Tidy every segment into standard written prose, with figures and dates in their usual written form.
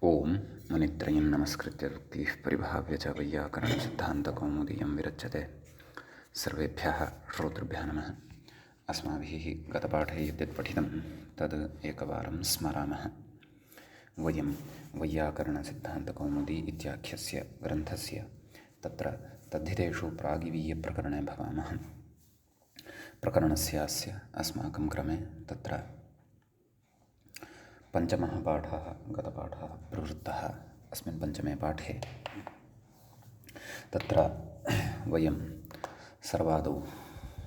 ओम मुनित्रयं नमस्कृत्य उक्तिः परिभाव्य च वैयाकरणसिद्धान्तकौमुदीयं विरच्यते। सर्वेभ्यः श्रोतृभ्यः नमः। अस्माभिः गतपाठे यद्यत् पठितं तद् एकवारं स्मरामः। वयं वैयाकरणसिद्धान्तकौमुदी इत्याख्यस्य ग्रन्थस्य तत्र तद्धितेषु प्रागिवीयप्रकरणे भवामः। प्रकरणस्यास्य अस्माकं क्रमे तत्र पञ्चमः पाठः गतपाठः प्रवृत्तः। अस्मिन् पञ्चमे पाठे तत्र वयं सर्वादौ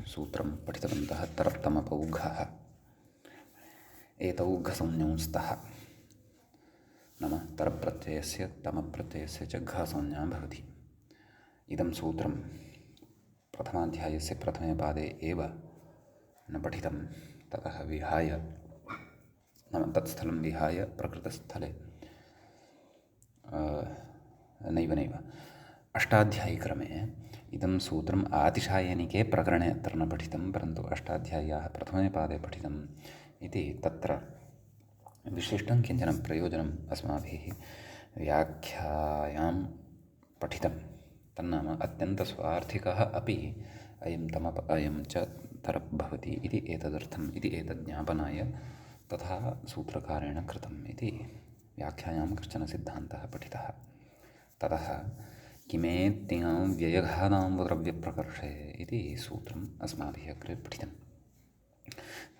सूत्रं पठितवन्तः। तर्तमपौघः एतौ घसंज्ञौ स्तः। नाम तरप्रत्ययस्य तमप्रत्ययस्य च घसंज्ञा भवति। इदं सूत्रं प्रथमाध्यायस्य प्रथमे पादे एव न पठितं। ततः विहाय नाम तत्स्थलं विहाय प्रकृतस्थले नैव अष्टाध्यायीक्रमे इदं सूत्रम् आतिशायनिके प्रकरणे अत्र न पठितं, परन्तु अष्टाध्याय्याः प्रथमे पादे पठितम् इति तत्र विशिष्टं किञ्चन प्रयोजनम् अस्माभिः व्याख्यायां पठितं। तन्नाम अत्यन्तस्वार्थिकः अपि अयं च तरप् भवति इति एतदर्थम् इति एतज्ज्ञापनाय तथा सूत्रकारेण कृतम् इति व्याख्यायां कश्चन सिद्धान्तः पठितः। ततः किमेत्यां व्ययघानां द्रव्यप्रकर्षे इति सूत्रम् अस्माभिः अग्रे पठितं।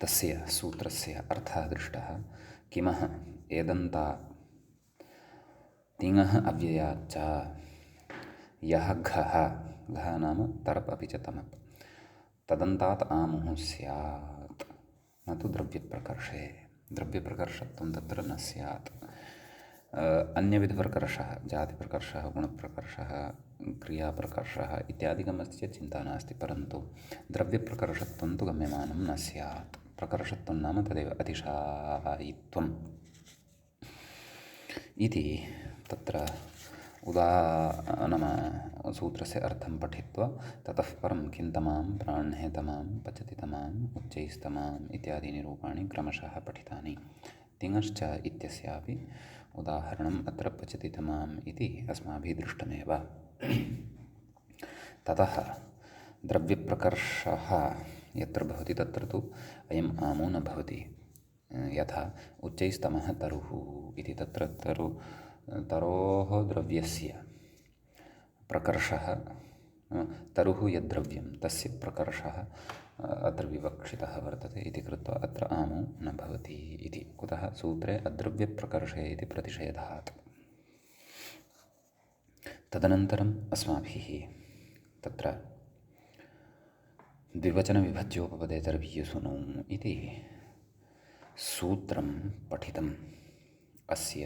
तस्य सूत्रस्य अर्थः दृष्टः। किमः एदन्ता तिङः अव्ययाच्च यः घः घः नाम तरप् अपि च तमप् तदन्तात् आमुः स्यात् न तु द्रव्यप्रकर्षे। द्रव्यप्रकर्षत्वं तत्र न स्यात्। अन्यविधप्रकर्षः जातिप्रकर्षः गुणप्रकर्षः क्रियाप्रकर्षः इत्यादिकम् अस्ति चेत् चिन्ता नास्ति, परन्तु द्रव्यप्रकर्षत्वं तु गम्यमानं न स्यात्। प्रकर्षत्वं नाम तदेव अतिशायित्वम् इति तत्र नाम सूत्रस्य अर्थं पठित्वा ततः परं किन्तमां प्राह्णेतमां पचतितमाम् उच्चैस्तमाम् इत्यादीनि रूपाणि क्रमशः पठितानि। तिङश्च इत्यस्यापि उदाहरणम् अत्र पचतितमाम् इति अस्माभिः दृष्टमेव। ततः द्रव्यप्रकर्षः यत्र भवति तत्र तु अयम् आमो न भवति। यथा उच्चैस्तमः तरुः इति तत्र तरोः द्रव्यस्य प्रकर्षः तरुः यद्द्रव्यं तस्य प्रकर्षः अत्र विवक्षितः वर्तते इति कृत्वा अत्र आमो न भवति इति। कुतः सूत्रे अद्रव्यप्रकर्षे इति प्रतिषेधात्। तदनन्तरम् अस्माभिः तत्र द्विवचनविभज्योपपदे तर्वीयसुनौ इति सूत्रं पठितम्। अस्य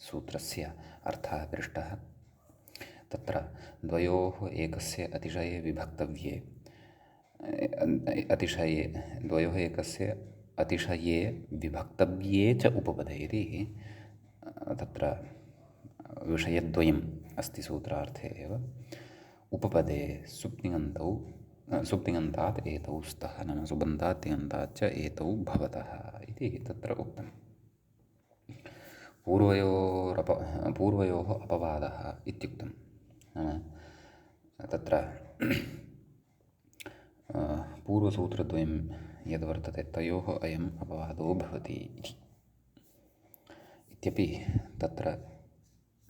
सूत्रस्य अर्थः दृष्टः। तत्र द्वयोः एकस्य अतिशये विभक्तव्ये द्वयोः एकस्य अतिशये विभक्तव्ये च उपपदे इति तत्र विषयद्वयम् अस्ति सूत्रार्थे एव। उपपदे सुप्तिङन्तात् एतौ स्तः नाम सुबन्तात् तिङन्तात् च एतौ भवतः इति तत्र उक्तम्। पूर्वयोः अपवादः इत्युक्तं। नाम तत्र पूर्वसूत्रद्वयं यद्वर्तते तयोः अयम् अपवादो भवति इत्यपि तत्र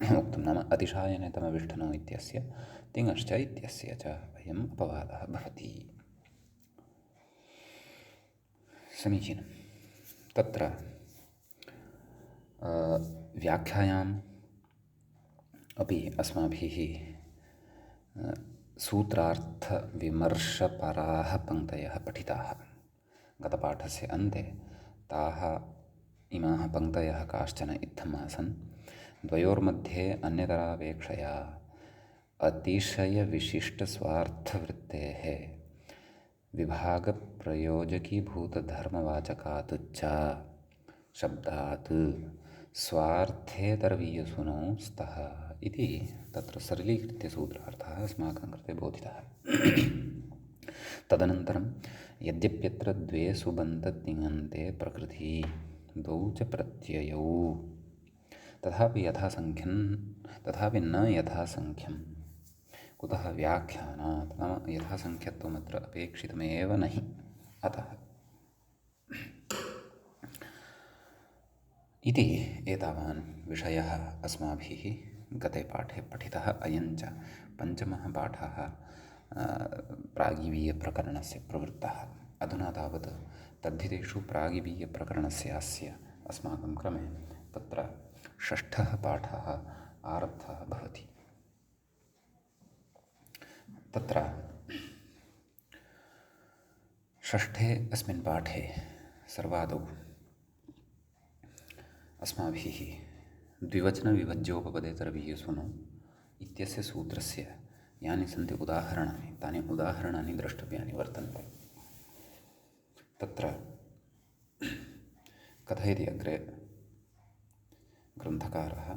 उक्तं। नाम अतिशायने तमविष्ठनौ इत्यस्य तिङश्च इत्यस्य च अयम् अपवादः भवति। समीचीनं। तत्र व्याख्यायाम् अपि अस्माभिः सूत्रार्थविमर्शपराः पङ्क्तयः पठिताः। गतपाठस्य अन्ते ताः इमाः पङ्क्तयः काश्चन इत्थम् आसन्। द्वयोर्मध्ये अन्यतरापेक्षया अतिशयविशिष्टस्वार्थवृत्तेः विभागप्रयोजकीभूतधर्मवाचकात् च शब्दात् स्वार्थे तर्वीयसुनौ स्तः इति तत्र सरलीकृत्य सूत्रार्थः अस्माकं कृते बोधितः। तदनन्तरं यद्यप्यत्र द्वे सुबन्ततिङन्ते प्रकृति द्वौ च प्रत्ययौ तथापि न यथासङ्ख्यं कुतः व्याख्यानात् नाम यथासङ्ख्यत्वमत्र अपेक्षितमेव नहि अतः इति एतावान् विषयः अस्माभिः गते पाठे पठितः। अयञ्च पञ्चमः पाठः प्रागिवीयप्रकरणस्य प्रवृत्तः। अधुना तावत् तद्धितेषु प्रागिवीयप्रकरणस्य अस्य अस्माकं क्रमे तत्र षष्ठः पाठः आरब्धः भवति। तत्र षष्ठे अस्मिन् पाठे सर्वादौ अस्माभिः द्विवचनविभज्योपपदेतरवीयसूनौ इत्यस्य सूत्रस्य यानि सन्ति उदाहरणानि तानि उदाहरणानि द्रष्टव्यानि वर्तन्ते। तत्र कथयति अग्रे ग्रन्थकारः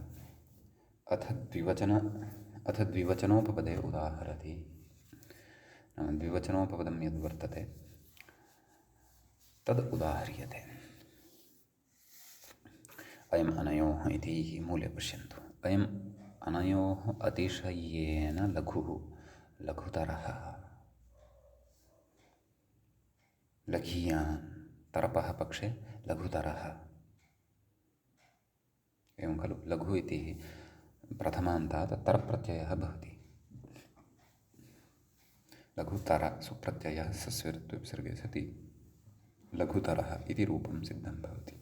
अथ द्विवचनोपपदे उदाहरति। द्विवचनोपपदं यद्वर्तते तद् उदाह्रियते। अयम् अनयोः इति मूले पश्यन्तु। अयम् अनयोः अतिशयेन लघुः लघुतरः लघीयान् तरपः पक्षे लघुतरः एवं खलु। लघु इति प्रथमान्तात् तरप्रत्ययः भवति। लघुतर सुप्रत्ययः सस्विरत्वे विसर्गे सति लघुतरः इति रूपं सिद्धं भवति।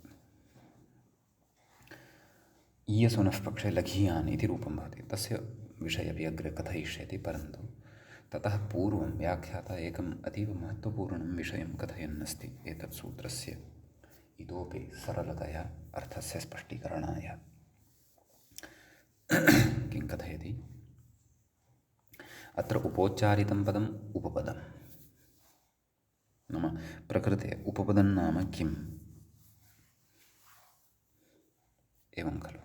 ईयसुनः पक्षे लघीयान् इति रूपं भवति। तस्य विषयेपि अग्रे कथयिष्यति, परन्तु ततः पूर्वं व्याख्याता एकम् अतीव महत्त्वपूर्णं विषयं कथयन्नस्ति एतत् सूत्रस्य इतोपि सरलतया अर्थस्य स्पष्टीकरणाय। किं कथयति? अत्र उपोच्चारितं पदम् उपपदं नाम प्रकृते उपपदं नाम किम् एवं खलु।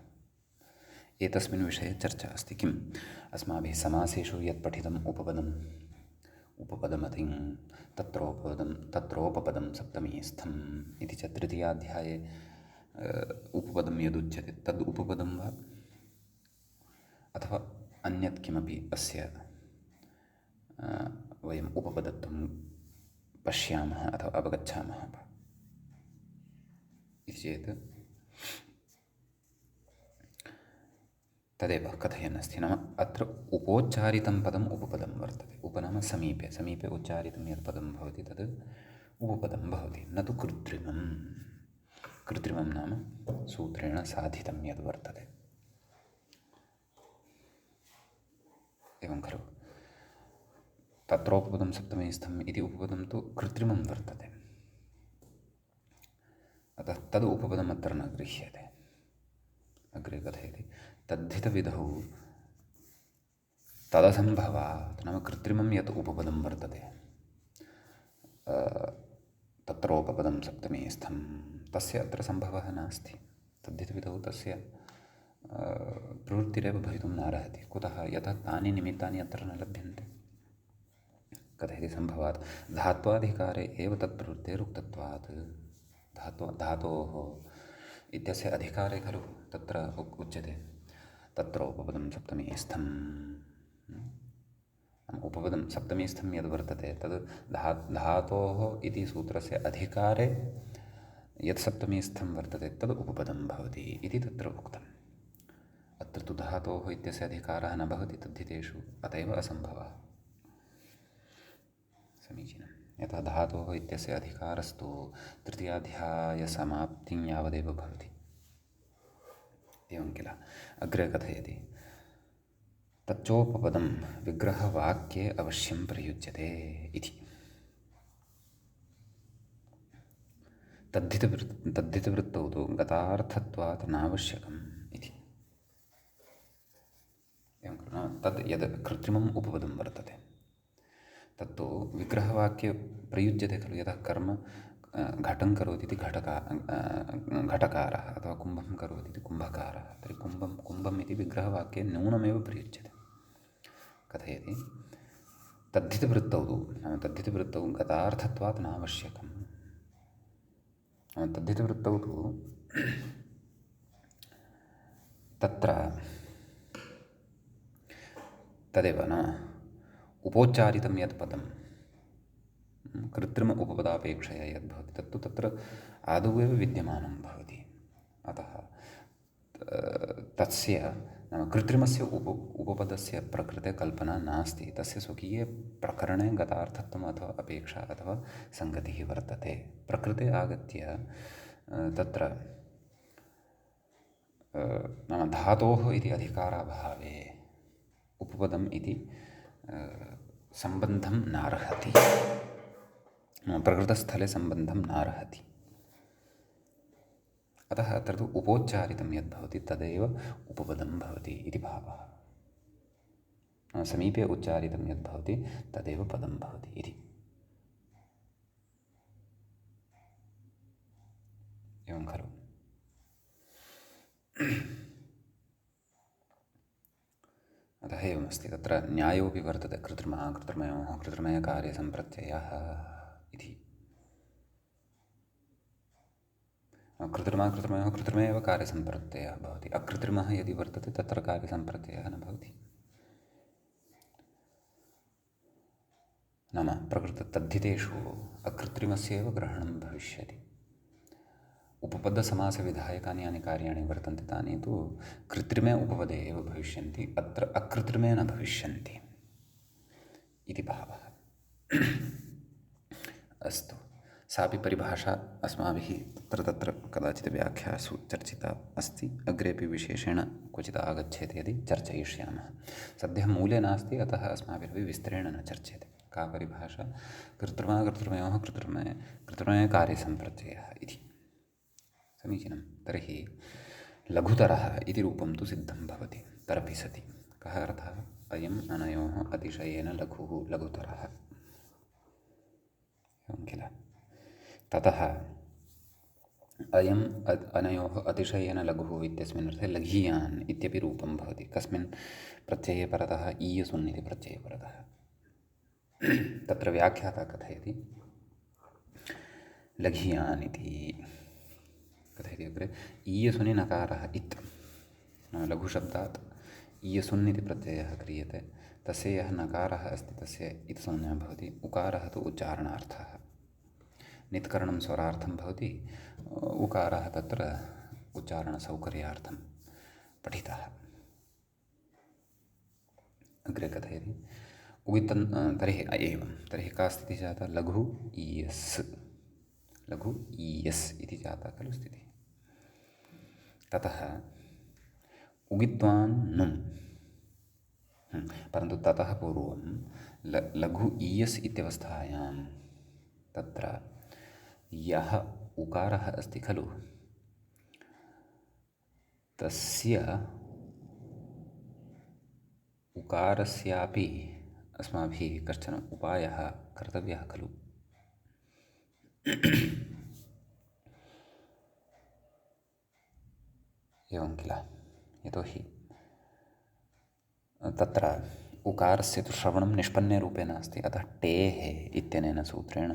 एतस्मिन् विषये चर्चा अस्ति। किम् अस्माभिः समासेषु यत् पठितम् उपपदमतिं तत्रोपपदं सप्तमीस्थम् इति च तृतीयाध्याये उपपदं यदुच्यते तद् उपपदं वा अथवा अन्यत् किमपि अस्य वयम् उपपदत्वं पश्यामः अथवा अवगच्छामः वा इति चेत् तदेव कथयन्नस्ति। नाम अत्र उपोच्चारितं पदम् उपपदं वर्तते। उप नाम समीपे समीपे उच्चारितं यत् पदं भवति तद् उपपदं भवति, न तु कृत्रिमं। कृत्रिमं नाम सूत्रेण साधितं यद् वर्तते एवं खलु। तत्रोपपदं सप्तमीस्थम् इति उपपदं तु कृत्रिमं वर्तते, अतः तद् उपपदम् अत्र न गृह्यते। अग्रे कथयति तद्धितविधौ तदसम्भवात् नाम कृत्रिमं यत् उपपदं वर्तते तत्रोपपदं सप्तमीस्थं तस्य अत्र सम्भवः नास्ति। तद्धितविधौ तस्य प्रवृत्तिरेव भवितुं नार्हति। कुतः? यतः तानि निमित्तानि अत्र न लभ्यन्ते। कथयति सम्भवात् धात्वाधिकारे एव तत्प्रवृत्तेरुक्तत्वात्। धातोः इत्यस्य अधिकारे खलु तत्र उच्यते तत्रोपपदं सप्तमीस्थम्। उपपदं सप्तमीस्थं यद् वर्तते तद् धातोः इति सूत्रस्य अधिकारे यत् सप्तमीस्थं वर्तते तद् उपपदं भवति इति तत्र उक्तम्। अत्र तु धातोः इत्यस्य अधिकारः न भवति तद्धितेषु, अत एव असम्भवः। समीचीनं। यतः धातोः इत्यस्य अधिकारस्तु तृतीयाध्यायसमाप्तिं यावदेव भवति। एवं किल। अग्रे कथयति तच्चोपपदं विग्रहवाक्ये अवश्यं प्रयुज्यते इति। तद्धितवृत्तौ तु गतार्थत्वात् नावश्यकम् इति। एवं खलु। तद् यद् कृत्रिमम् उपपदं वर्तते तत्तु विग्रहवाक्ये प्रयुज्यते खलु। यतः कर्म घटं करोति इति घटकारः अथवा कुम्भं करोति इति कुम्भकारः। तर्हि कुम्भम् इति विग्रहवाक्ये नूनमेव प्रयुज्यते। कथयति तद्धितवृत्तौ तु नाम तद्धितवृत्तौ गतार्थत्वात् नावश्यकम्। तद्धितवृत्तौ तु तत्र तदेव न उपोच्चारितं यत् पदं कृत्रिम उपपदापेक्षया यद्भवति तत्तु तत्र आदौ एव विद्यमानं भवति। अतः तस्य नाम कृत्रिमस्य उपपदस्य प्रकृते कल्पना नास्ति, तस्य स्वकीये प्रकरणे गतार्थत्वम् अथवा अपेक्षा अथवा सङ्गतिः वर्तते। प्रकृते आगत्य तत्र नाम धातोः इति अधिकाराभावे उपपदम् इति सम्बन्धं नार्हति, प्रकृतस्थले सम्बन्धं नार्हति। अतः अत्र तु उपोच्चारितं यद्भवति तदेव उपपदं भवति इति भावः। समीपे उच्चारितं यद्भवति तदेव पदं भवति इति। एवं खलु? अतः एवमस्ति, तत्र न्यायोऽपि वर्तते कृत्रिमयोः कृत्रिमयकार्यसम्प्रत्ययः इति। कृत्रिमयोः कृत्रिमे एव कार्यसम्प्रत्ययः भवति, अकृत्रिमः यदि वर्तते तत्र कार्यसम्प्रत्ययः न भवति। नाम प्रकृततद्धितेषु अकृत्रिमस्य एव ग्रहणं भविष्यति। उपपदसमासविधायकानि यानि कार्याणि वर्तन्ते तानि तु कृत्रिमे उपपदे एव भविष्यन्ति, अत्र अकृत्रिमे न भविष्यन्ति इति भावः। अस्तु, सापि परिभाषा अस्माभिः तत्र कदाचित् व्याख्यासु चर्चिता अस्ति, अग्रेपि विशेषेण क्वचित् आगच्छेत् यदि चर्चयिष्यामः। सद्यः मूले नास्ति, अतः अस्माभिरपि विस्तरेण न चर्च्यते। का परिभाषा? कृत्रिमयोः कृत्रिमे कार्यसम्प्रत्ययः इति। समीचीनं। तर्हि लघुतरः इति रूपं तु सिद्धं भवति तरपि सति। कः अर्थः? अयम् अनयोः अतिशयेन लघुः लघुतरः, एवं किल? ततः अयम् अनयोः अतिशयेन लघुः इत्यस्मिन् अर्थे लघीयान् इत्यपि रूपं भवति। कस्मिन् प्रत्यये परतः? ईयसुन् इति प्रत्यये परतः। तत्र व्याख्याता कथयति लघीयान् इति कथयति अग्रे, ईयसुनि नकारः इत्, लघुशब्दात् ईयसुन् इति प्रत्ययः क्रियते, तस्य यः नकारः अस्ति तस्य इत् संज्ञा भवति। उकारः तु उच्चारणार्थः, नित्करणं स्वरार्थं भवति, उकारः तत्र उच्चारणसौकर्यार्थं पठितः। अग्रे कथयति तर्हि एवं, तर्हि का स्थितिः जाता? लघु ईयस् इति जाता खलु स्थितिः। ततः उगित्वान् नुम्, परन्तु ततः पूर्वं लघु ईयस् इत्यवस्थायां तत्र यः उकारः अस्ति खलु तस्य उकारस्यापि अस्माभिः कश्चन उपायः कर्तव्यः खलु। एवं किल? यतोहि तत्र उकारस्य तु श्रवणं निष्पन्ने रूपे नास्ति, अतः टेः इत्यनेन सूत्रेण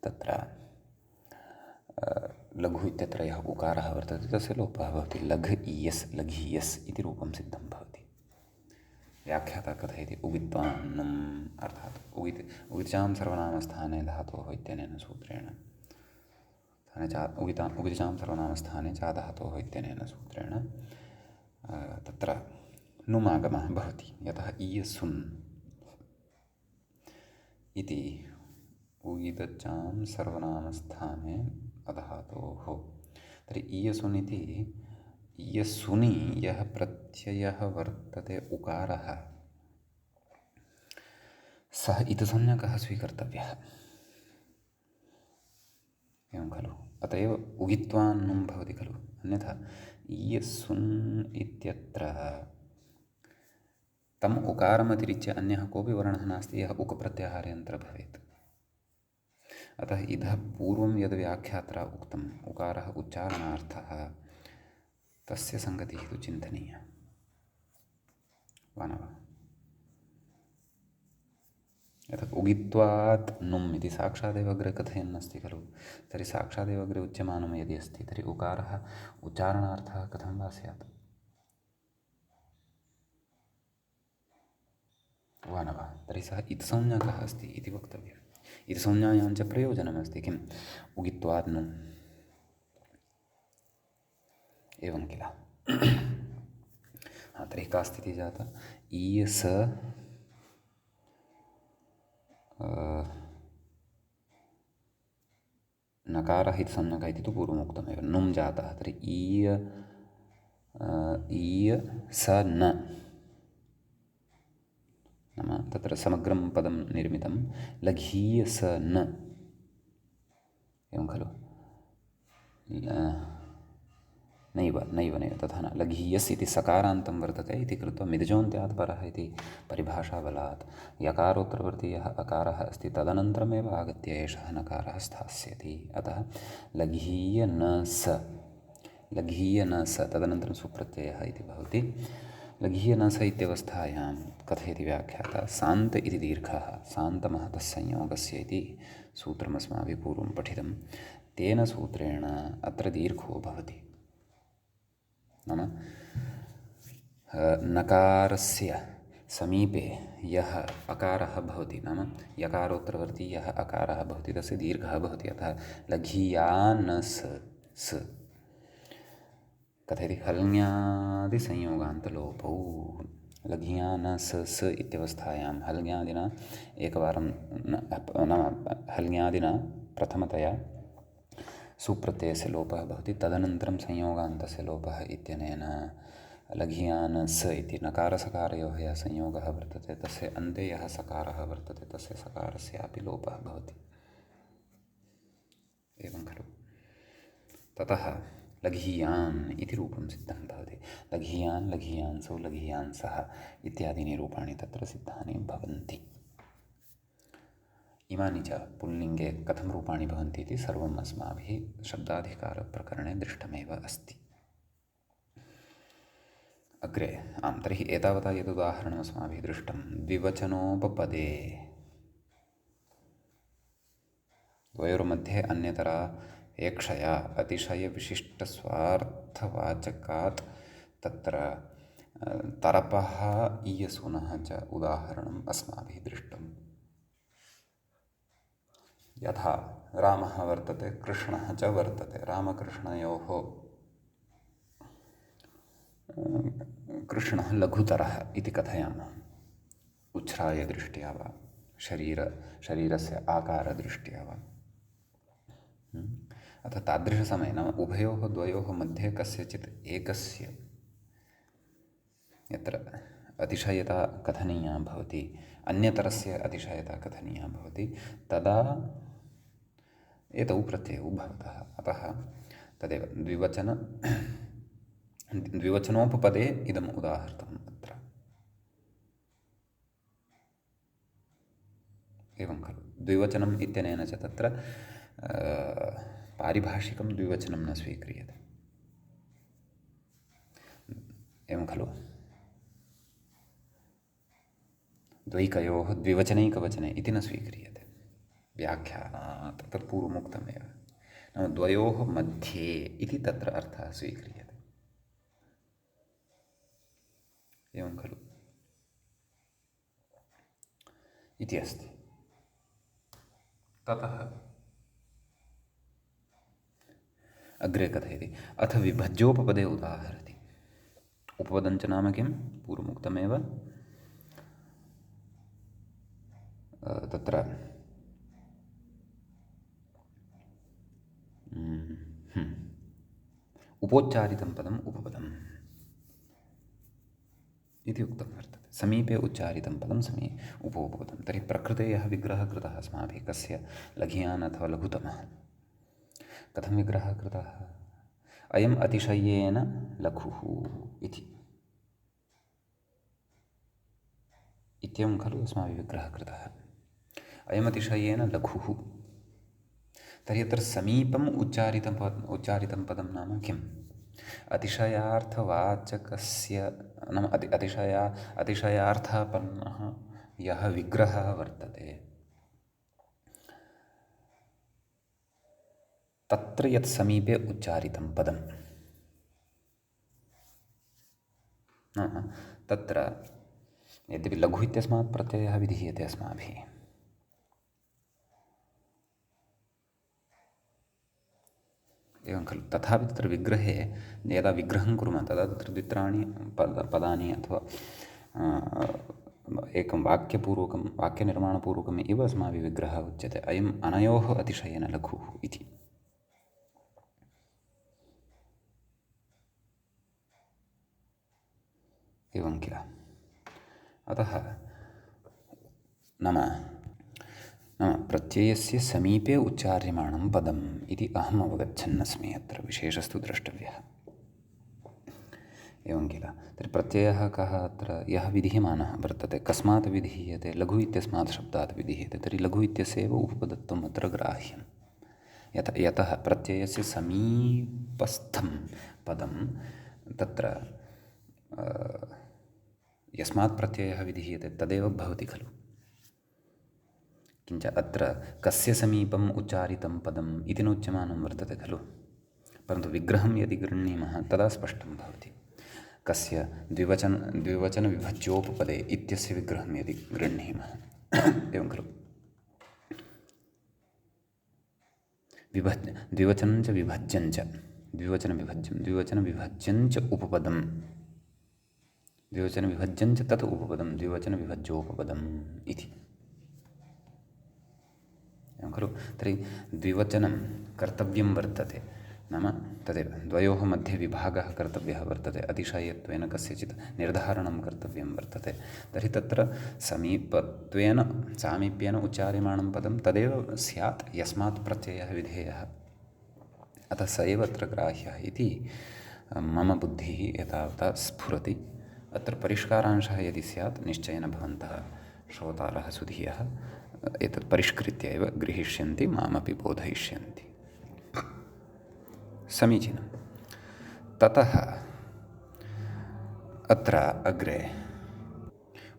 तत्र लघु इत्यत्र यः उकारः वर्तते तस्य लोपः भवति। लघीयस् इति रूपं सिद्धं भवति। व्याख्याता कथयति उगित्वान्नुम्, अर्थात् उगिचां सर्वनामस्थाने धातोः इत्यनेन सूत्रेण उगिचां सर्वनामस्थाने च धातोः इत्यनेन सूत्रेण तत्र नुमागमः भवति। यतः ईयसुन् इति उगिचां सर्वनामस्थाने अधातोः, तर्हि ईयसुन् इति ईयसुनि यः प्रत्ययः वर्तते उकारः सः इतसंज्ञकः स्वीकर्तव्यः, एवं खलु? अत एव उगित्वान्नुं भवति खलु। अन्यथा ईयसुन् इत्यत्र तम् उकारमतिरिच्य अन्यः कोऽपि वर्णः नास्ति यः उकप्रत्याहारे अन्तर् भवेत्। अतः इतः पूर्वं यद् व्याख्यात्रा उक्तम् उकारः उच्चारणार्थः, तस्य सङ्गतिः तु चिन्तनीया वा न वा? यथा उगित्वात् नुम् इति साक्षादेव अग्रे कथयन्नस्ति खलु। तर्हि साक्षादेव अग्रे उच्यमानं यदि अस्ति तर्हि उकारः उच्चारणार्थः कथं वा स्यात्? वा न वा, तर्हि सः इत्संज्ञा कः अस्ति इति वक्तव्यम्। इत्संज्ञायां च प्रयोजनमस्ति, किम् उगित्वात् नु, एवं किल। तर्हि का स्थितिः जाता, ईयस नकारः इत्संज्ञकः इति तु पूर्वमुक्तमेव, नुं जातः। तर्हि ईय स न, नाम तत्र समग्रं पदं निर्मितं, लघीय स न, एवं खलु। नैव नैव नैव तथा न, लघीयस् इति सकारान्तं वर्तते इति कृत्वा मिदजोन्त्यात् परः इति परिभाषाबलात् यकारोत्तरवर्तीयः अकारः अस्ति, तदनन्तरमेव आगत्य एषः नकारः स्थास्यति। अतः लघीय न स, लघीय न स, तदनन्तरं सुप्रत्ययः इति भवति। लघीय न स इत्यवस्थायां कथयति व्याख्याता, सान्त इति दीर्घः सान्तमहतः संयोगस्य इति सूत्रमस्माभिः पूर्वं पठितं। तेन सूत्रेण अत्र दीर्घो भवति, नाम नकारस्य समीपे यः अकारः भवति, नाम यकारोत्तरवर्ती यः अकारः भवति तस्य दीर्घः भवति। अतः लघीयानस् स कथयति, हल्ङ्यादिसंयोगान्तलोपौ। लघीयानस् स इत्यवस्थायां हल्ङ्यादिना एकवारं नाम हल्ङ्यादिना प्रथमतया सुप्रत्ययस्य लोपः भवति, तदनन्तरं संयोगान्तस्य लोपः इत्यनेन लघीयान् स इति नकारसकारयोः यः संयोगः वर्तते तस्य अन्ते यः सकारः वर्तते तस्य सकारस्यापि लोपः भवति, एवं खलु। ततः लघीयान् इति रूपं सिद्धं भवति। लघीयान्, लघीयांसौ, लघीयांसः इत्यादीनि रूपाणि तत्र सिद्धानि भवन्ति। इमानि च पुल्लिङ्गे कथं रूपाणि भवन्ति इति सर्वम् अस्माभिः शब्दाधिकारप्रकरणे दृष्टमेव अस्ति। अग्रे तर्हि एतावता यदुदाहरणम् अस्माभिः दृष्टं, द्विवचनोपपदे द्वयोर्मध्ये अन्यतरा एक्षया अतिशयविशिष्टस्वार्थवाचकात् तत्र तरपः ईयसुनः च उदाहरणम् अस्माभिः दृष्टम्। यथा रामः वर्तते, कृष्णः च वर्तते, रामकृष्णयोः कृष्णः लघुतरः इति कथयामः, उच्छ्रायदृष्ट्या वा शरीरस्य आकारदृष्ट्या वा। अतः तादृशसमये नाम उभयोः द्वयोः मध्ये कस्यचित् एकस्य यत्र अतिशयता कथनीया भवति, अन्यतरस्य अतिशयता कथनीया भवति, तदा एतौ प्रत्ययौ भवतः। अतः तदेव द्विवचनोपपदे इदम् उदाहृतम् अत्र, एवं खलु। द्विवचनम् इत्यनेन च तत्र पारिभाषिकं द्विवचनं न स्वीक्रियते, एवं खलु। द्वैकयोः द्विवचनैकवचने इति न स्वीक्रियते व्याख्यानात्, तत्पूर्वमुक्तमेव। नाम द्वयोः मध्ये इति तत्र अर्थः स्वीक्रियते, एवं खलु इति अस्ति। ततः अग्रे कथयति, अथ विभज्योपपदे उदाहरति। उपपदञ्च नाम किं, पूर्वमुक्तमेव। तत्र उपोच्चारितं पदम् उपपदम् इति उक्तं वर्तते। समीपे उच्चारितं पदं उपोपपदं। तर्हि प्रकृते यः विग्रहः कृतः अस्माभिः, कस्य, लघीयान् अथवा लघुतमः, कथं विग्रहः कृतः, अयम् अतिशयेन लघुः इति, इत्येवं खलु अस्माभिः विग्रहः कृतः। अयम् अतिशयेन लघुः, तर्हि अत्र समीपम् उच्चारितं पदं नाम किम्, अतिशयार्थवाचकस्य नाम अतिशयार्थापन्नः यः विग्रहः वर्तते, तत्र यत् समीपे उच्चारितं पदं, नाम तत्र यद्यपि लघु इत्यस्मात् प्रत्ययः विधीयते अस्माभिः। एवं खलु। तथापि तत्र विग्रहे यदा विग्रहं कुर्मः तदा तत्र द्वित्राणि पदानि अथवा एकं वाक्यनिर्माणपूर्वकम् एव अस्माभिः विग्रहः उच्यते। अयम् अनयोः अतिशयेन लघुः इति। एवं किल। अतः नाम प्रत्ययस्य समीपे उच्चार्यमाणं पदम् इति अहम् अवगच्छन्नस्मि। अत्र विशेषस्तु द्रष्टव्यः। एवं किल। तर्हि प्रत्ययः कः अत्र यः विधीयमानः वर्तते कस्मात् विधीयते? लघु इत्यस्मात् शब्दात् विधीयते। तर्हि लघु इत्यस्यैव उपपदत्वम् अत्र ग्राह्यं। यतः प्रत्ययस्य समीपस्थं पदं तत्र यस्मात् प्रत्ययः विधीयते तदेव भवति खलु। किञ्च अत्र कस्य समीपम् उच्चारितं पदम् इति नोच्यमानं वर्तते खलु। परन्तु विग्रहं यदि गृह्णीमः तदा स्पष्टं भवति। कस्य द्विवचनविभज्योपपदे इत्यस्य विग्रहं यदि गृह्णीमः एवं खलु। द्विवचनं च विभज्यं च द्विवचनविभज्यं च उपपदं द्विवचनविभज्यं च तत् उपपदं द्विवचनविभज्योपपदम् इति। एवं खलु। तर्हि द्विवचनं कर्तव्यं वर्तते। नाम तदेव द्वयोः मध्ये विभागः कर्तव्यः वर्तते। अतिशयत्वेन कस्यचित् निर्धारणं कर्तव्यं वर्तते। तर्हि तत्र समीपत्वेन सामीप्येन उच्चार्यमाणं पदं तदेव स्यात् यस्मात् प्रत्ययः विधेयः। अतः स एव अत्र ग्राह्यः इति मम बुद्धिः एतावता स्फुरति। अत्र परिष्कारांशः यदि स्यात् निश्चयेन भवन्तः श्रोतारः सुधीयः एतत् परिष्कृत्य एव गृहीष्यन्ति, मामपि बोधयिष्यन्ति। समीचीनं। ततः अत्र अग्रे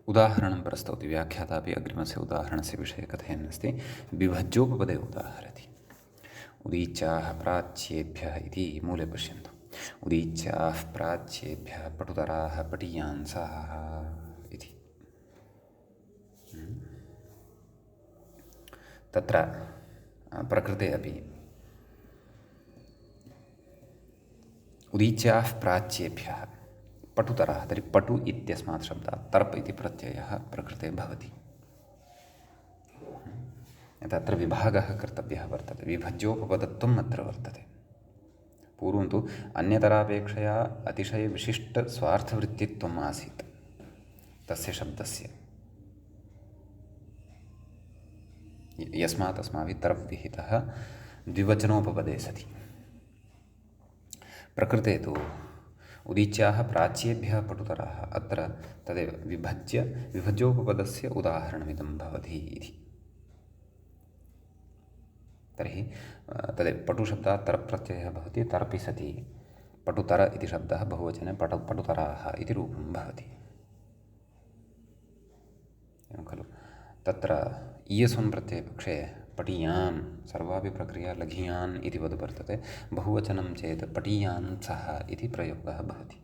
उदाहरणं प्रस्तौति। व्याख्याता अपि अग्रिमस्य उदाहरणस्य विषये कथयन्नस्ति। विभज्योपपदे उदाहरति। उदीच्याः प्राच्येभ्यः इति मूले पश्यन्तु। उदीच्याः प्राच्येभ्यः पटुतराः पटीयांसाः इति। तत्र प्रकृते अपि उदीच्याः प्राच्येभ्यः पटुतरः। तर्हि पटु इत्यस्मात् शब्दात् तर्प् इति प्रत्ययः प्रकृते भवति। तत्र विभागः कर्तव्यः वर्तते। विभज्योपपदत्वम् अत्र वर्तते। पूर्वं तु अन्यतरापेक्षया अतिशयविशिष्टस्वार्थवृत्तित्वम् आसीत् तस्य शब्दस्य, यस्मात् अस्माभिः तर्प् विहितः द्विवचनोपपदे सति। प्रकृते तु उदीच्याः प्राच्येभ्यः पटुतराः अत्र तदेव विभज्योपपदस्य उदाहरणमिदं भवति इति। तर्हि तदेव पटुशब्दात् तर्प् प्रत्ययः भवति। तर्पि सति पटुतर इति शब्दः बहुवचने पटुतराः इति रूपं भवति। एवं खलु। तत्र इयस्वन् प्रत्ययपक्षे पटीयान् सर्वापि प्रक्रिया लघियान् इति वद् वर्तते। बहुवचनं चेत् पटीयांसः इति प्रयोगः भवति।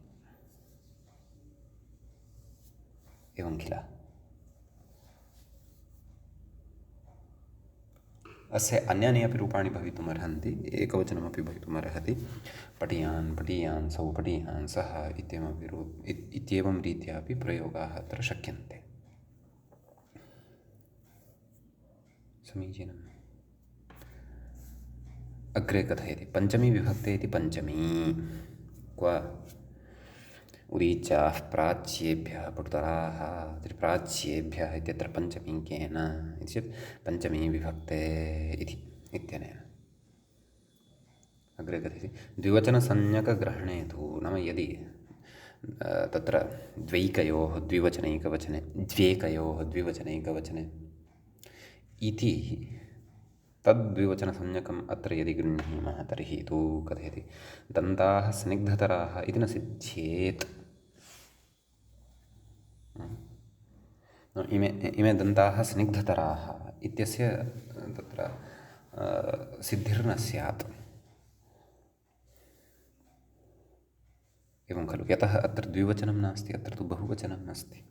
एवं किल। अस्य अन्यानि अपि रूपाणि भवितुम् अर्हन्ति। एकवचनमपि भवितुमर्हति। पटीयान्, पटीयांसौ, पटीयांसः इत्येवं रीत्या अपि प्रयोगाः अत्र शक्यन्ते। समीचीनम्। अग्रे कथयति। पञ्चमी विभक्ते इति पञ्चमी क्व उदीच्याः प्राच्येभ्यः पटुतराः। प्राच्येभ्यः इत्यत्र पञ्चमी केन इति चेत् पञ्चमी विभक्ते इति इत्यनेन। अग्रे कथयति। द्विवचनसंज्ञकग्रहणे तु नाम यदि तत्र द्वैकयोः द्विवचनैकवचने द्व्येकयोः द्विवचनैकवचने इति तद्विवचनसंज्ञकम् अत्र यदि गृह्णीमः तर्हि तु कथयति दन्ताः स्निग्धतराः इति न सिद्ध्येत्। इमे दन्ताः स्निग्धतराः इत्यस्य तत्र सिद्धिर्न स्यात्। एवं खलु। यतः अत्र द्विवचनं नास्ति, अत्र तु बहुवचनम् अस्ति।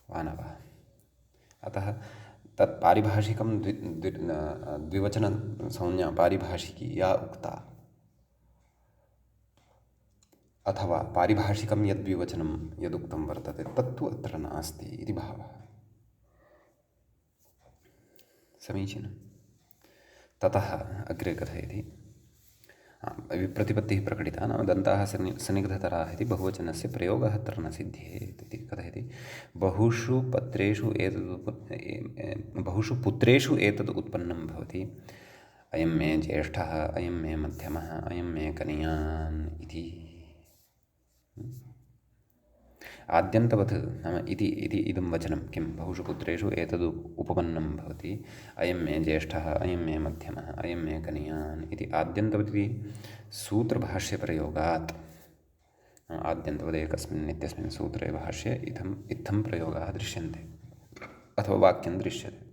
वानवः। अतः तत् पारिभाषिकं द्विवचनसंज्ञा पारिभाषिकी या उक्ता, अथवा पारिभाषिकं यद्विवचनं यदुक्तं वर्तते तत्तु अत्र नास्ति इति भावः। समीचीनं। ततः अग्रे कथयति, विप्रतिपत्तिः प्रकटिता, नाम दन्ताः सन्निग्धतराः इति बहुवचनस्य प्रयोगः अत्र न सिद्ध्येत् इति कथयति। बहुषु पुत्रेषु एतद् उत्पन्नं भवति। अयं मे ज्येष्ठः, अयं मे मध्यमः, अयं मे कनियान् इति। आद्यन्तवत् नाम इति इदं वचनं किं, बहुषु पुत्रेषु एतद् उपपन्नं भवति। अयं मे ज्येष्ठः, अयं मे मध्यमः, अयं मे कनियान् इति आद्यन्तवत् सूत्रभाष्यप्रयोगात्, आद्यन्तवदेकस्मिन् इत्यस्मिन् सूत्रे भाष्ये इत्थं प्रयोगाः दृश्यन्ते, अथवा वाक्यं दृश्यते।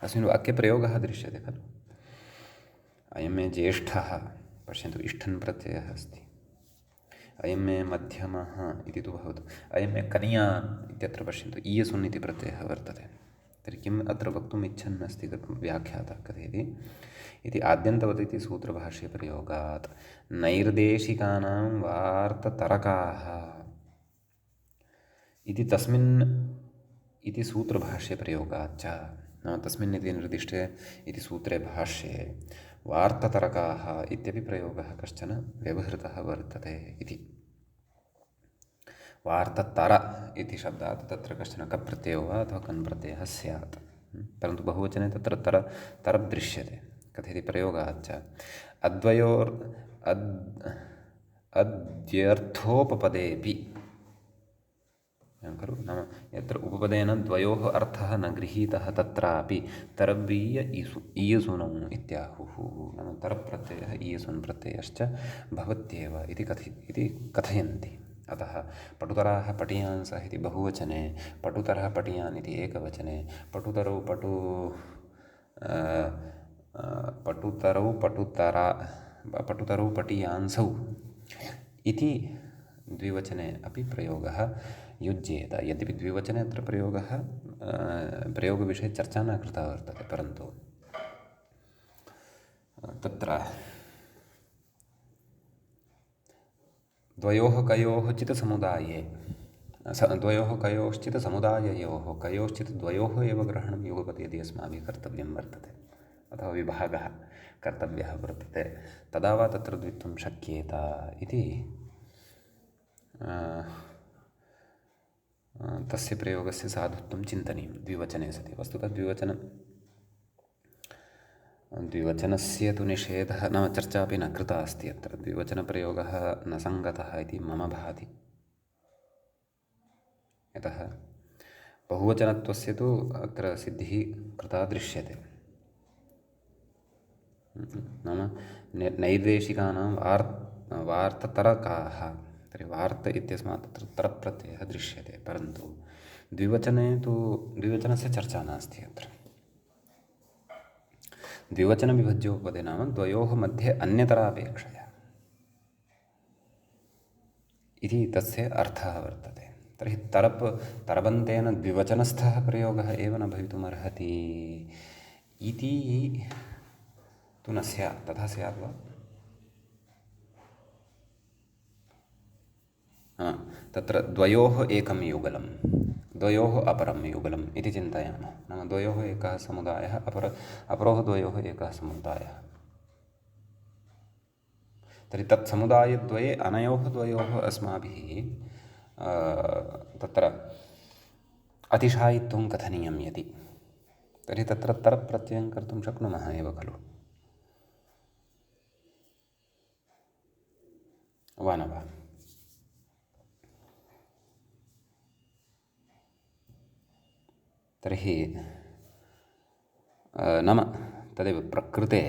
अस्मिन् वाक्ये प्रयोगः दृश्यते खलु। अयं मे ज्येष्ठः, पश्यन्तु इष्ठन् प्रत्ययः अस्ति। अयं मे मध्यमः इति तु भवतु। अयं मे कनियान् इत्यत्र पश्यन्तु ईयसुन् इति प्रत्ययः वर्तते। तर्हि किम् अत्र वक्तुम् इच्छन् अस्ति व्याख्यातः कथयति इति आद्यन्तवत् इति सूत्रभाष्यप्रयोगात् नैर्देशिकानां वार्ततरकाः इति तस्मिन् इति सूत्रभाष्यप्रयोगाच्च, नाम तस्मिन् इति निर्दिष्टे इति सूत्रे भाष्ये वार्ततरकाः इत्यपि प्रयोगः कश्चन व्यवहृतः वर्तते इति। वार्ततर इति शब्दात् तत्र कश्चन कप्रत्ययो वा अथवा कन् प्रत्ययः स्यात्, परन्तु बहुवचने तत्र तर दृश्यते। कथयति प्रयोगाच्च अद्यर्थोपपदेऽपि खलु, नाम यत्र उपपदेन द्वयोः अर्थः न गृहीतः तत्रापि तरव्रीय ईयसुनौ इत्याहुः, नाम तरप्रत्ययः ईयसुन् प्रत्ययश्च भवत्येव इति कथयन्ति। अतः पटुतराः पटियांसः इति बहुवचने, पटुतरः पटियान् इति एकवचने, पटुतरौ पटियांसौ इति द्विवचने अपि प्रयोगः युज्येत। यद्यपि द्विवचने अत्र प्रयोगविषये चर्चा न कृता वर्तते, परन्तु तत्र द्वयोः कयोः चित्समुदाये द्वयोः कयोश्चित्समुदाययोः कयोश्चित् द्वयोः एव ग्रहणं युगपत् यदि अस्माभिः कर्तव्यं वर्तते, अथवा विभागः कर्तव्यः वर्तते, तदा वा तत्र द्वित्वं शक्येत इति तस्य प्रयोगस्य साधुत्वं चिन्तनीयं द्विवचने सति। वस्तुतः द्विवचनस्य तु निषेधः, नाम चर्चा अपि न कृता अस्ति अत्र। द्विवचनप्रयोगः न सङ्गतः इति मम भाति। यतः बहुवचनत्वस्य तु अत्र सिद्धिः कृता दृश्यते। नाम नैर्देशिकानां वार्ततरकाः, तर्हि वार्त इत्यस्मात् तत्र तरप्रत्ययः दृश्यते, परन्तु द्विवचने तु द्विवचनस्य चर्चा नास्ति अत्र। द्विवचनविभज्योपपदे नाम द्वयोः मध्ये अन्यतरापेक्षया इति तस्य अर्थः वर्तते। तर्हि तरबन्तेन द्विवचनस्थः प्रयोगः एव न भवितुमर्हति इति तु न स्यात्। तथा स्यात् वा? तत्र द्वयोः एकं युगलं, द्वयोः अपरं युगलम् इति चिन्तयामः। नाम द्वयोः एकः समुदायः, अपरोः द्वयोः एकः समुदायः। तर्हि तत् समुदायद्वये अनयोः द्वयोः अस्माभिः तत्र अतिशायित्वं कथनीयं यदि, तर्हि तत्र तरप्रत्ययं कर्तुं शक्नुमः एव खलु, वा न वा? तर्हि नाम तदेव प्रकृते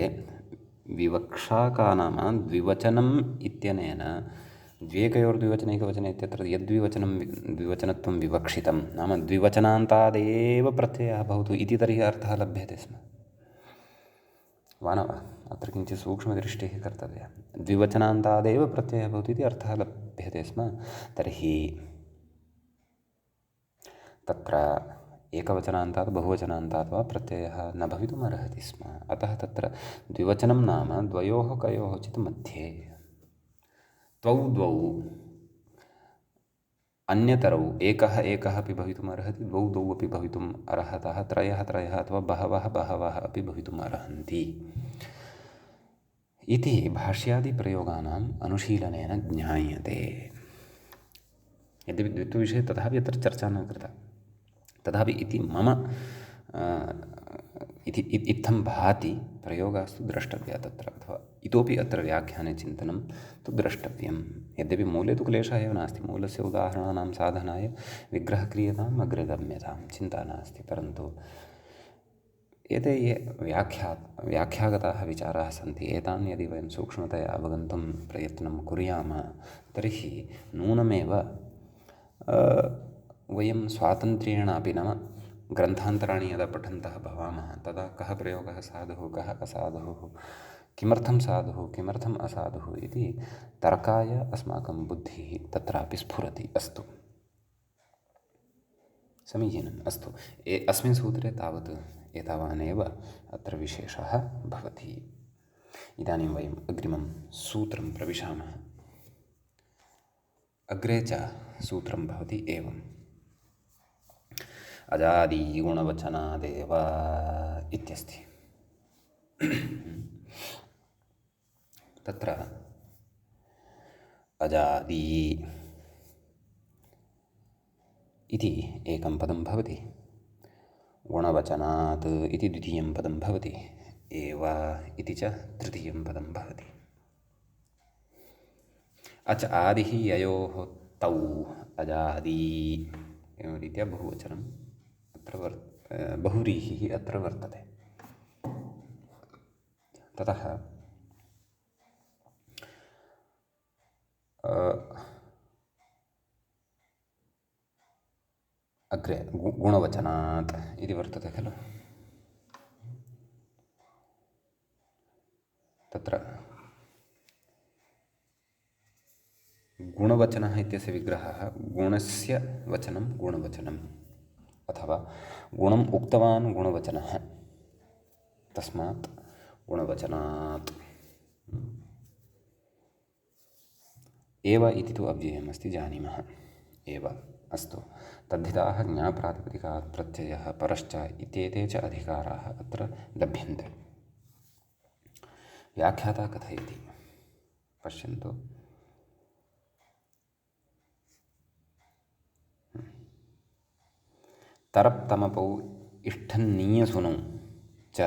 विवक्षा का नाम द्विवचनम् इत्यनेन द्व्येकयोर्द्विवचनैकवचने इत्यत्र द्विवचनत्वं विवक्षितं, नाम द्विवचनान्तादेव प्रत्ययः भवतु इति तर्हि अर्थः लभ्यते स्म, वा न वा? अत्र किञ्चित् सूक्ष्मदृष्टिः कर्तव्या। द्विवचनान्तादेव प्रत्ययः भवतु इति अर्थः लभ्यते स्म। तर्हि तत्र एकवचनान्तात् बहुवचनान्तात् वा प्रत्ययः न भवितुम् अर्हति स्म। अतः तत्र द्विवचनं नाम द्वयोः कयोचित् मध्ये त्वौ द्वौ अन्यतरौ एकः एकः अपि भवितुम् अर्हति, द्वौ द्वौ अपि भवितुम् अर्हतः, त्रयः त्रयः अथवा बहवः बहवः अपि भवितुम् अर्हन्ति इति भाष्यादिप्रयोगानाम् अनुशीलनेन ज्ञायते। यद्यपि द्वित्वविषये तथापि अत्र चर्चा न कृता, तथापि इति मम इत्थं भाति, प्रयोगास्तु द्रष्टव्यः तत्र, अथवा इतोपि अत्र व्याख्याने चिन्तनं तु द्रष्टव्यं। यद्यपि मूले तु क्लेशः एव नास्ति, मूलस्य उदाहरणानां साधनाय विग्रहक्रियताम् अग्रगम्यतां चिन्ता नास्ति, परन्तु एते ये व्याख्यागताः विचाराः सन्ति, एतान् यदि वयं सूक्ष्मतया अवगन्तुं प्रयत्नं कुर्यामः तर्हि नूनमेव वयं स्वातन्त्र्येण अपि, नाम ग्रन्थान्तराणि यदा पठन्तः भवामः तदा कः प्रयोगः साधुः कः असाधुः, किमर्थं साधुः किमर्थम् असाधुः इति तर्काय अस्माकं बुद्धिः तत्रापि स्फुरति। अस्तु, समीचीनम्। अस्तु, अस्मिन् सूत्रे तावत् एतावानेव अत्र विशेषः भवति। इदानीं वयम् अग्रिमं सूत्रं प्रविशामः। अग्रे च सूत्रं भवति एवम्: अजादिगुणवचनादेव इत्यस्ति। तत्र अजादि इति एकं पदं भवति, गुणवचनात् इति द्वितीयं पदं भवति, एव इति च तृतीयं पदं भवति। अच आदिः ययोः तौ अजादि एवं रीत्या बहुवचनम् अत्र बहुव्रीहिः अत्र वर्तते। ततः अग्रे गुणवचनात् इति वर्तते खलु। तत्र गुणवचनः इत्यस्य विग्रहः गुणस्य वचनं गुणवचनम्, अथवा गुणम् उक्तवान् गुणवचनः, तस्मात् गुणवचनात्। एव इति तु अव्ययमस्ति, जानीमः एव। अस्तु, तद्धिताः ज्ञाप्रातिपदिकात् प्रत्ययः परश्च इत्येते च अधिकाराः अत्र लभ्यन्ते। व्याख्याता कथयति, पश्यन्तु। तरप्तमपौ इष्ठन्नीयसुनौ च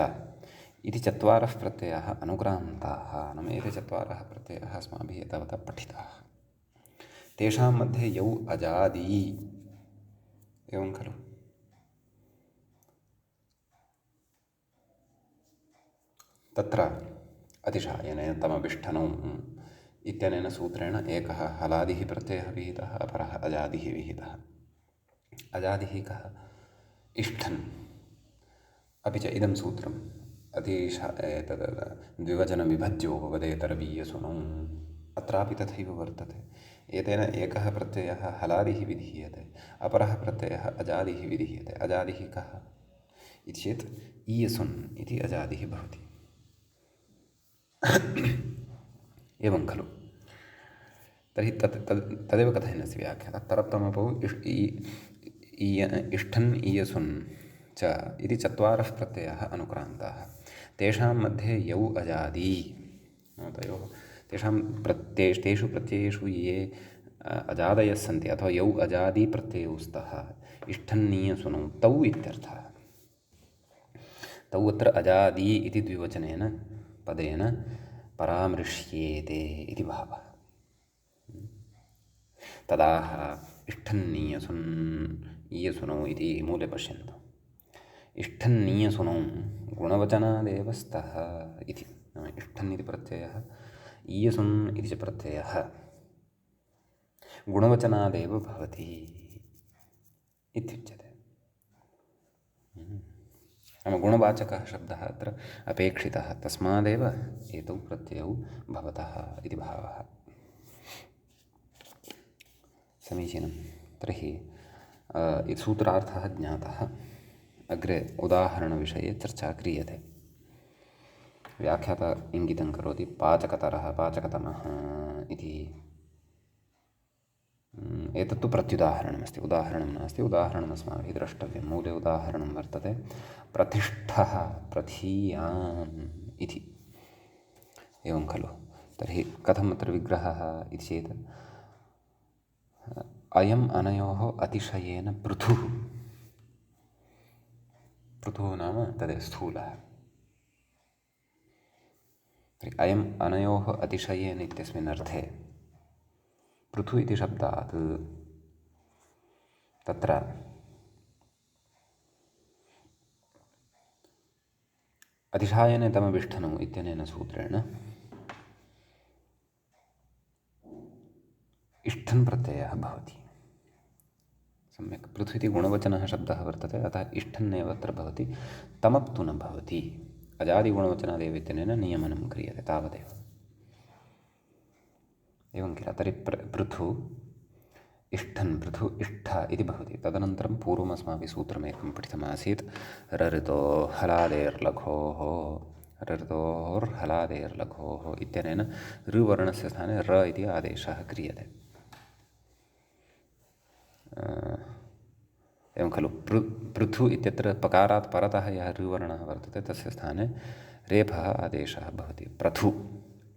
इति चत्वारः प्रत्ययाः अनुक्रान्ताः। नाम एते चत्वारः प्रत्ययाः अस्माभिः एतावता पठिताः। तेषां मध्ये यौ अजादि, एवं खलु। तत्र अतिशायनेन तमभिष्ठनौ इत्यनेन सूत्रेण एकः हलादिः प्रत्ययः विहितः, अपरः अजादिः विहितः। अजादिः कः? इष्ठन्। अपि च इदं सूत्रम् द्विवचनविभज्यो वदेतरवीयसुनौ, अत्रापि तथैव वर्तते। एतेन एकः प्रत्ययः हलादिः विधीयते, अपरः प्रत्ययः अजादिः विधीयते। अजादिः कः इति चेत् ईयसुन् इति अजादिः भवति। एवं खलु। तर्हि तदेव कथयनस्य व्याख्या। तरप्तमपौ इष्ठन् ईयसुन् च इति चत्वारः प्रत्ययाः अनुक्रान्ताः। तेषां मध्ये यौ अजादि, तयोः तेषु प्रत्ययेषु ये अजादयः सन्ति, अथवा यौ अजादि प्रत्ययौ स्तः, इष्ठन्नीयसुनौ तौ इत्यर्थः। तौ अत्र अजादि इति द्विवचनेन पदेन परामृश्येते इति भावः। तदाह इष्ठन्नीयसुन् ईयसुनौ इति मूले पश्यन्तु। इष्ठन्नीयसुनौ गुणवचनादेव स्तः इति। नाम इष्ठन् इति प्रत्ययः, ईयसुन् इति च प्रत्ययः गुणवचनादेव भवति इत्युच्यते। नाम गुणवाचकः शब्दः अत्र अपेक्षितः, तस्मादेव एतौ प्रत्ययौ भवतः इति भावः। समीचीनं। तर्हि इति सूत्रार्थः ज्ञातः। अग्रे उदाहरणविषये चर्चा क्रियते। व्याख्याता इङ्गितं करोति पाचकतरः पाचकतमः इति। एतत्तु प्रत्युदाहरणमस्ति, उदाहरणं नास्ति। उदाहरणम् अस्माभिः द्रष्टव्यं। मूले उदाहरणं वर्तते प्रतिष्ठः प्रथीयान् इति। एवं खलु? तर्हि कथम् अत्र विग्रहः इति चेत् अयम् अनयोः अतिशयेन पृथुः। पृथुः नाम तद् स्थूलः। तर्हि अयम् अनयोः अतिशयेन इत्यस्मिन् अर्थे पृथु इति शब्दात् तत्र अतिशायने तमविष्ठनौ इत्यनेन सूत्रेण इष्ठन् प्रत्ययः भवति। सम्यक्। पृथु इति गुणवचनः शब्दः वर्तते, अतः इष्ठन्नेव अत्र भवति, तमप्तु न भवति। अजादिगुणवचनादेव इत्यनेन नियमनं क्रियते, तावदेव। एवं किल? तर्हि पृथु इष्ठन्, पृथु इष्ठ इति भवति। तदनन्तरं पूर्वम् अस्माभिः सूत्रमेकं पठितमासीत्, रऋतो हलादेर्लघोः, रऋतोर्हलादेर्लघोः इत्यनेन ऋवर्णस्य स्थाने र इति आदेशः क्रियते। एवं खलु? पृथु इत्यत्र पकारात् परतः यः ऋवर्णः वर्तते तस्य स्थाने रेफः आदेशः भवति। पृथु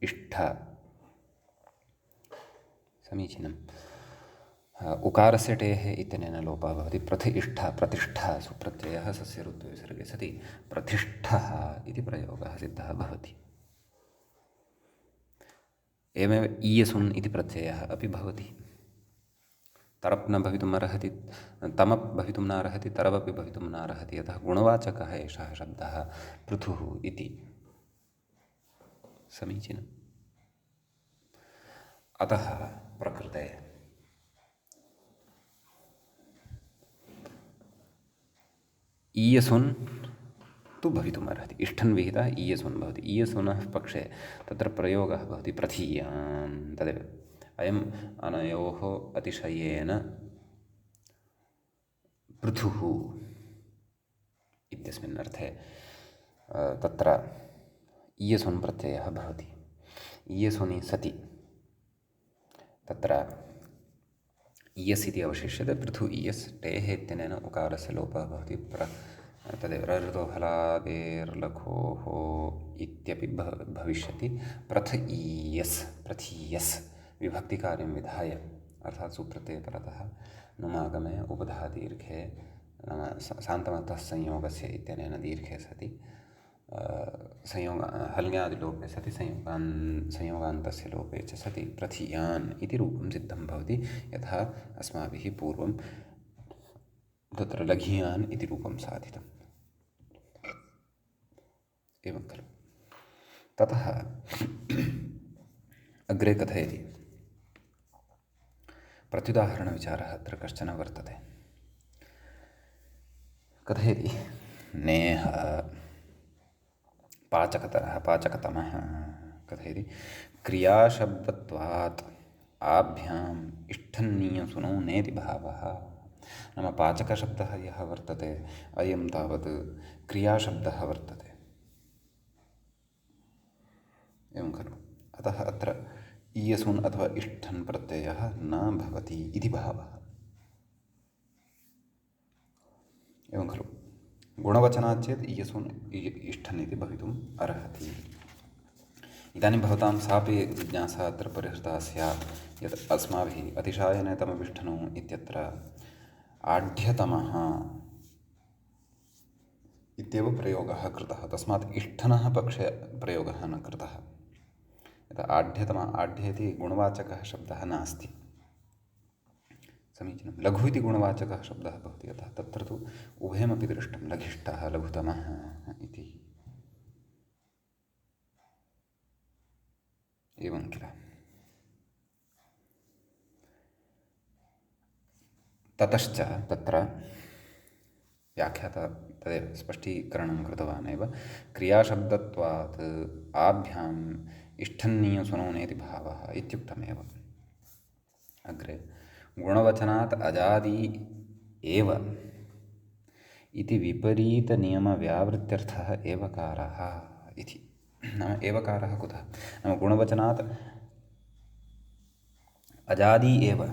इष्ठ। समीचीनम्। उकारस्य टेः इत्यनेन लोपः भवति। प्रतिष्ठा प्रतिष्ठा सुप्रत्ययः सस्य ऋत्वविसर्गे सति प्रतिष्ठः इति प्रयोगः सिद्धः भवति। एवमेव ईयसुन् इति प्रत्ययः अपि भवति। तरप् न भवितुम् अर्हति, तमप् भवितुं नार्हति, तरवपि भवितुं नार्हति। यतः गुणवाचकः एषः शब्दः पृथुः इति। समीचीनम्। अतः प्रकृते ईयसुन् तु भवितुम् अर्हति। इष्ठन् विहितः ईयसुन् भवति। ईयसुनः पक्षे तत्र प्रयोगः भवति प्रथीयान्। तदेव अयम् अनयोः अतिशयेन पृथुः इत्यस्मिन् अर्थे तत्र ईयसुन् प्रत्ययः भवति। ईयसुनि सति तत्र इयस् इति अवशिष्यते। पृथु इयस् टेः इत्यनेन उकारस्य लोपः भवति। तदेव रऋतो हलादेर्लघोः इत्यपि भविष्यति। प्रथ ईयस् प्रथीयस् विभक्तिकार्यं विधाय, अर्थात् सुप्रत्यये परतः नुमागमे उपधा दीर्घे नाम सान्तमतः संयोगस्य इत्यनेन दीर्घे सति संयोग हल्ङ्यादिलोपे सति संयोगान्तस्य लोपे च सति प्रथीयान् इति रूपं सिद्धं भवति। यथा अस्माभिः पूर्वं तत्र लघीयान् इति रूपं साधितम्। एवं खलु? ततः अग्रे कथयति। प्रत्युदाहरणविचारः अत्र कश्चन वर्तते। कथयति नेह पाचकतरः पाचकतमः। कथयति क्रियाशब्दत्वात् आभ्याम् इष्ठन्नीयसुनौ नेति भावः। नाम पाचकशब्दः यः वर्तते अयं तावत् क्रियाशब्दः वर्तते। एवं खलु? अतः अत्र ईयसुन् अथवा इष्ठन् प्रत्ययः न भवति इति भावः। एवं खलु? गुणवचनात् चेत् ईयसुन् इष्ठन् इति भवितुम् अर्हति। इदानीं भवतां सापि जिज्ञासा अत्र परिहृता स्यात् यत् अस्माभिः अतिशायने तमविष्ठनौ इत्यत्र आढ्यतमः इत्येव प्रयोगः कृतः। तस्मात् इष्ठनः पक्षे प्रयोगः न कृतः। यथा आढ्यतमः, आढ्य इति गुणवाचकः शब्दः नास्ति। समीचीनं। लघु इति गुणवाचकः शब्दः भवति। अतः तत्र तु उभयमपि दृष्टं, लघिष्ठः लघुतमः इति। एवं किल? ततश्च तत्र व्याख्याता तदेव स्पष्टीकरणं कृतवान् एव। क्रियाशब्दत्वात् आभ्याम् इष्ठन्नीयसुनौ नेति भावः इत्युक्तमेव। अग्रे गुणवचनात् अजादि एव इति विपरीतनियमव्यावृत्त्यर्थः एवकारः इति। नाम एवकारः कुतः? नाम गुणवचनात् अजादि एव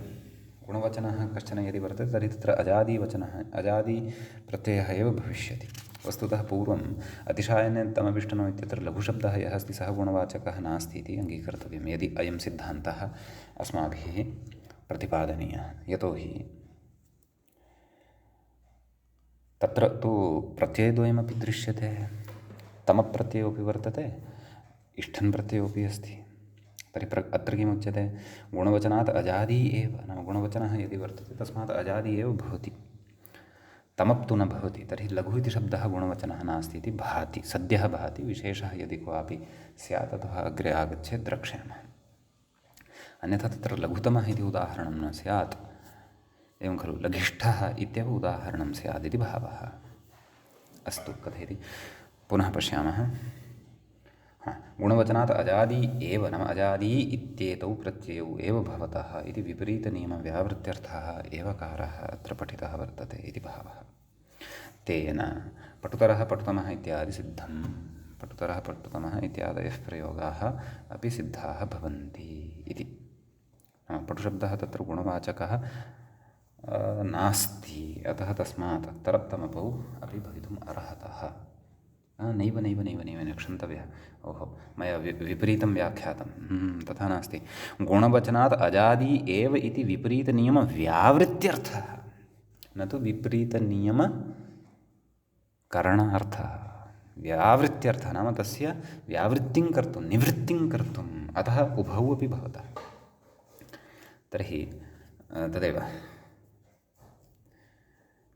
गुणवचनः कश्चन यदि वर्तते तर्हि तत्र अजादिवचनः अजादिप्रत्ययः एव भविष्यति। वस्तुतः पूर्वम् अतिशायने तमभिष्टनो इत्यत्र लघुशब्दः यः अस्ति सः गुणवाचकः नास्ति इति अङ्गीकर्तव्यं, यदि अयं सिद्धान्तः अस्माभिः प्रतिपादनीयः। यतोहि तत्र तु प्रत्ययद्वयमपि दृश्यते। तमप्रत्ययोऽपि वर्तते, इष्ठन् प्रत्ययोऽपि अस्ति। तर्हि अत्र किमुच्यते? गुणवचनात् अजादि एव, नाम गुणवचनः यदि वर्तते तस्मात् अजादि एव भवति, तमप्तु न भवति। तर्हि लघु इति शब्दः गुणवचनः नास्ति इति भाति, सद्यः भाति। विशेषः यदि क्वापि स्यात् अथवा अग्रे आगच्छेत् द्रक्ष्यामः। अन्यथा तत्र लघुतमः इति उदाहरणं न स्यात्, एवं खलु लघिष्ठः इत्येव उदाहरणं स्यात् इति भावः। अस्तु, कथयति पुनः पश्यामः। गुणवचनात् अजादि एव, नाम अजादि इत्येतौ प्रत्ययौ एव भवतः इति विपरीतनियमव्यावृत्त्यर्थः एवकारः अत्र पठितः वर्तते इति भावः। तेन पटुतरः पटुतमः इत्यादि सिद्धं, पटुतरः पटुतमः इत्यादयः प्रयोगाः अपि सिद्धाः भवन्ति इति। नाम पटुशब्दः तत्र गुणवाचकः नास्ति, अतः तस्मात् तरप्तमपौ अपि भवितुम् अर्हतः। नैव नैव नैव नैव न क्षन्तव्यः। ओहो, मया विपरीतं व्याख्यातं। तथा नास्ति। गुणवचनात् अजादि एव इति विपरीतनियमव्यावृत्त्यर्थः, न तु विपरीतनियमकरणार्थः। व्यावृत्त्यर्थः नाम तस्य व्यावृत्तिं कर्तुं, निवृत्तिं कर्तुम्। अतः उभौ अपि भवतः। तर्हि तदेव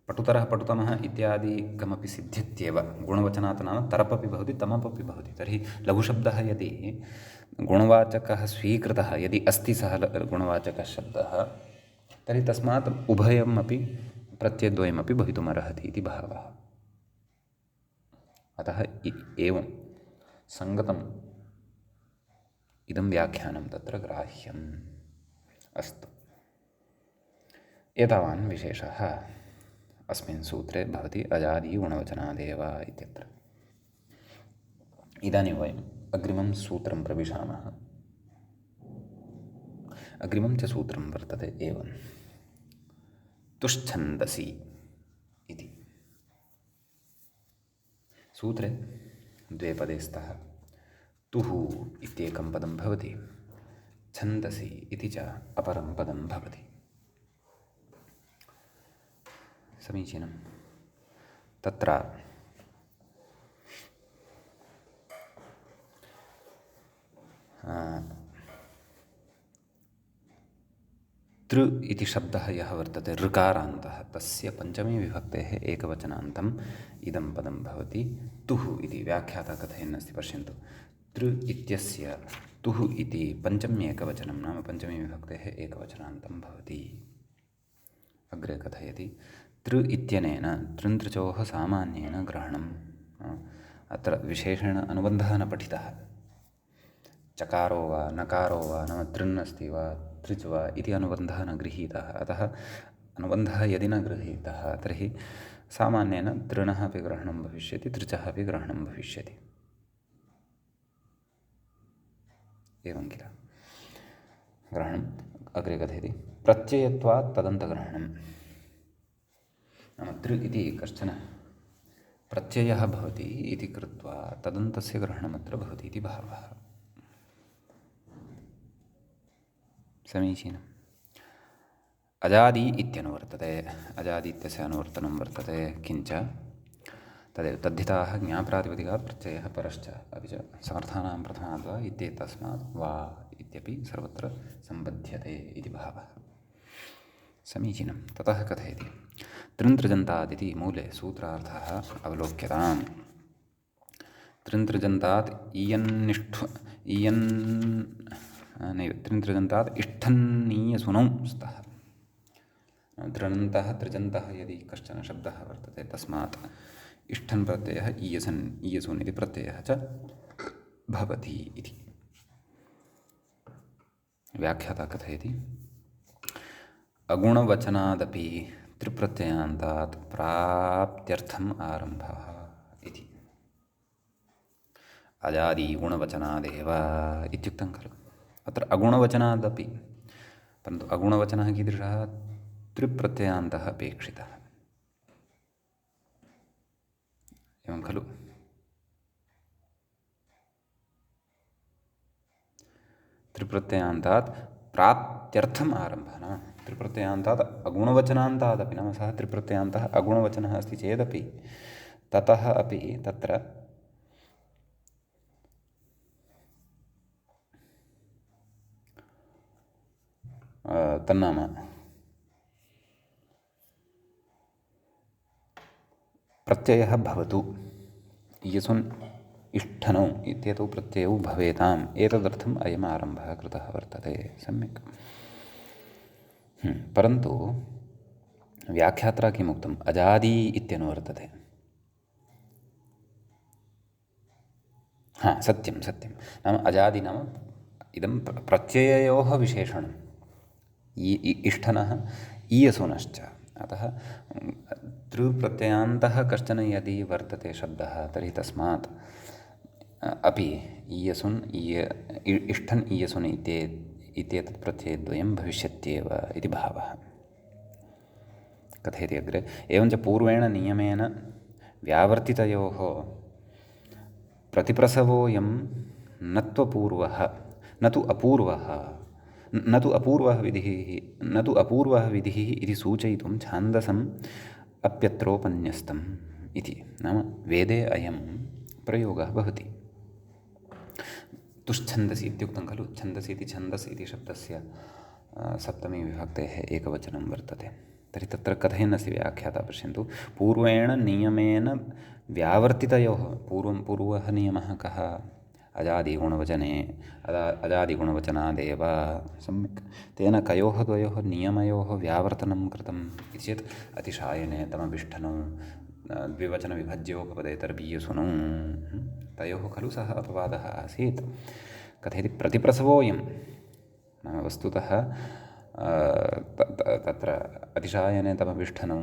पटुतरः पटुतमः इत्यादि कमपि सिद्ध्यत्येव। गुणवचनात् नाम तरपपि भवति, तमपि भवति। तर्हि लघुशब्दः यदि गुणवाचकः स्वीकृतः यदि अस्ति सः गुणवाचकः शब्दः, तर्हि तस्मात् उभयमपि प्रत्ययद्वयमपि भवितुमर्हति इति भावः। अतः एवं सङ्गतम् इदं व्याख्यानं तत्र ग्राह्यम्। अस्तु, एतावान् विशेषः अस्मिन् सूत्रे भवति अजादि गुणवचनादेव इत्यत्र। इदानीं वयम् अग्रिमं सूत्रं प्रविशामः। अग्रिमं च सूत्रं वर्तते एवं तुश्छन्दसि इति। सूत्रे द्वे पदे स्तः। तुः इत्येकं पदं भवति, छन्दसि इति च अपरं पदं भवति। समीचीनं। तत्र तृ इति शब्दः यः वर्तते ऋकारान्तः, तस्य पञ्चमी विभक्तेः एकवचनान्तम् इदं पदं भवति तुः इति। व्याख्याता कथयन् अस्ति, पश्यन्तु। तृ इत्यस्य तुः इति पञ्चम्येकवचनं, नाम पञ्चमी विभक्तेः एकवचनान्तं भवति। अग्रे कथयति, तृ इत्यनेन तृन्तृचोः सामान्येन ग्रहणम्। अत्र विशेषेण अनुबन्धः न पठितः। चकारो वा नकारो वा नाम तृन् अस्ति वा तृच् वा इति अनुबन्धः न गृहीतः। अतः अनुबन्धः यदि न गृहीतः तर्हि सामान्येन तृणः अपि ग्रहणं भविष्यति, तृचः अपि ग्रहणं भविष्यति। एवं किल ग्रहणम्। अग्रे कथयति, प्रत्ययत्वात् तदन्तग्रहणम्। नाम तृ इति कश्चन प्रत्ययः भवति इति कृत्वा तदन्तस्य ग्रहणमत्र भवति इति भावः। समीचीनम्। अजादि इत्यनुवर्तते, अजादि इत्यस्य अनुवर्तनं वर्तते। किञ्च तदेव तद्धिताः ज्ञाप्रातिपदिकात् प्रत्ययः परश्च, अपि च समर्थानां प्रथमाद् वा इत्येतस्मात् वा इत्यपि सर्वत्र सम्बध्यते इति भावः। समीचीनं। ततः कथयति, तृन्तृजन्तादिति मूले सूत्रार्थः अवलोक्यताम्। तृन्तृजन्तात् तृन्तृजन्तात् इष्ठन्नीयसुनौ स्तः। तृणन्तः तृजन्तः यदि कश्चन शब्दः वर्तते तस्मात् इष्ठन् प्रत्ययः ईयसुन् इति प्रत्ययः च भवति इति। व्याख्याता कथयति, अगुणवचनादपि त्रिप्रत्ययान्तात् प्राप्त्यर्थम् आरम्भः इति। अजादिगुणवचनादेव इत्युक्तं खलु। अत्र अगुणवचनादपि, परन्तु अगुणवचनः कीदृशः? त्रिप्रत्ययान्तः अपेक्षितः, एवं खलु। त्रिप्रत्ययान्तात् प्राप्त्यर्थम् आरम्भः, नाम त्रिप्रत्ययान्तात् अगुणवचनान्तादपि, नाम सः त्रिप्रत्ययान्तः अगुणवचनः अस्ति चेदपि ततः अपि तत्र तन्नाम प्रत्ययः भवतु, यसुन् इष्ठनौ इत्येतौ प्रत्ययौ भवेताम्, एतदर्थम् अयम् आरम्भः कृतः वर्तते। सम्यक्। परन्तु व्याख्यात्रा किमुक्तम्? अजादि इत्यनुवर्तते। सत्यं सत्यं, नाम अजादि नाम इदं प्रत्यययोः विशेषणम्। इष्ठनः ईयसुनश्च। अतः त्रिप्रत्ययान्तः कश्चन यदि वर्तते शब्दः, तर्हि तस्मात् अपि ईयसुन् इष्ठन् ईयसुन् इत्येतत् प्रत्ययद्वयं भविष्यत्येव इति भावः। कथयति अग्रे, एवञ्च पूर्वेण नियमेन व्यावर्तितयोः प्रतिप्रसवोऽयं न त्वपूर्वः न तु अपूर्वः विधिः इति सूचयितुं छान्दसम् अप्यत्रोपन्यस्तम् इति। नाम वेदे अयं प्रयोगः भवति। तुश्छन्दसि इत्युक्तं खलु। छन्दसि इति छन्दस् इति शब्दस्य सप्तमी विभक्तेः एकवचनं वर्तते। तर्हि तत्र कथयन्नस्ति व्याख्याता, पश्यन्तु। पूर्वेण नियमेन व्यावर्तितयोः, पूर्वः नियमः कः? अजादिगुणवचने अजादिगुणवचनादेव। सम्यक्। तेन कयोः द्वयोः नियमयोः व्यावर्तनं कृतम् इति चेत् अतिशायने तमभिष्ठनौ द्विवचनविभज्योपपदेतरबीयसुनौ, तयोः खलु सः अपवादः आसीत्। कथयति प्रतिप्रसवोऽयं, नाम वस्तुतः तत्र अतिशायने तमभिष्ठनौ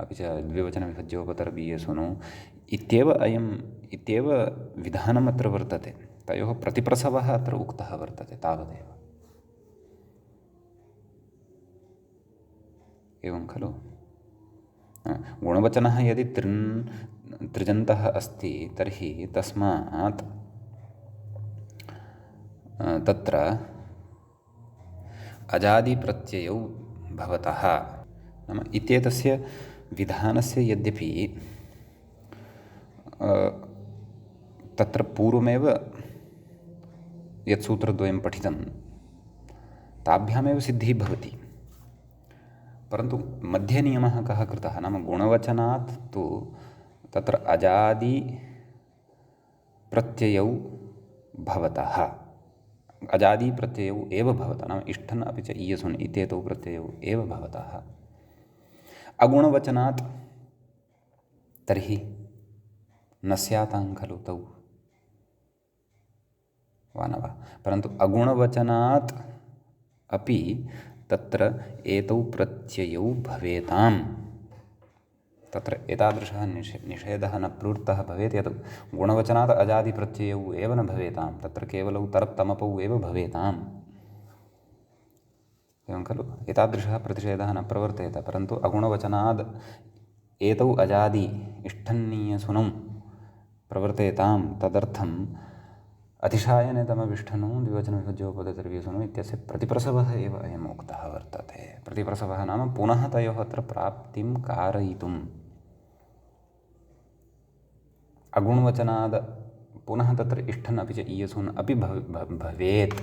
अपि च द्विवचनविभज्योपतरबीयसुनौ इत्येव विधानम् अत्र वर्तते। तयोः प्रतिप्रसवः अत्र उक्तः वर्तते, तावदेव। एवं खलु। गुणवचनः यदि त्रिजन्तः अस्ति तर्हि तस्मात् तत्र अजादिप्रत्ययौ भवतः, नाम इत्येतस्य विधानस्य यद्यपि तत्र पूर्वमेव यत् सूत्रद्वयं पठितं ताभ्यामेव सिद्धिः भवति, परन्तु मध्ये नियमः कः कृतः? नाम गुणवचनात् तु तत्र अजादिप्रत्ययौ भवतः, अजादिप्रत्ययौ एव भवतः, नाम इष्ठन् अपि च ईयसुन् इत्येतौ प्रत्ययौ एव भवतः। अगुणवचनात् तर्हि न स्यातां खलु तौ, वा न वा? परन्तु अगुणवचनात् अपि तत्र एतौ प्रत्ययौ भवेताम्। तत्र एतादृशः निषेधः न प्रवृत्तः भवेत् यत् गुणवचनात् अजादिप्रत्ययौ एव न भवेतां, तत्र केवलौ तमपौ एव भवेताम्, एवं खलु। एतादृशः प्रतिषेधः न प्रवर्तेत, परन्तु अगुणवचनाद् एतौ अजादि इष्ठन्नीयसुनौ प्रवर्तेतां, तदर्थम् अतिशायने तमभिष्ठनौ द्विवचनविभज्योपपदेतरबीयसुनौ इत्यस्य प्रतिप्रसवः एव अयम् उक्तः वर्तते। प्रतिप्रसवः नाम पुनः तयोः अत्र प्राप्तिं कारयितुम्। अगुणवचनाद् पुनः तत्र इष्ठन् अपि च ईयसुन् अपि भवेत्,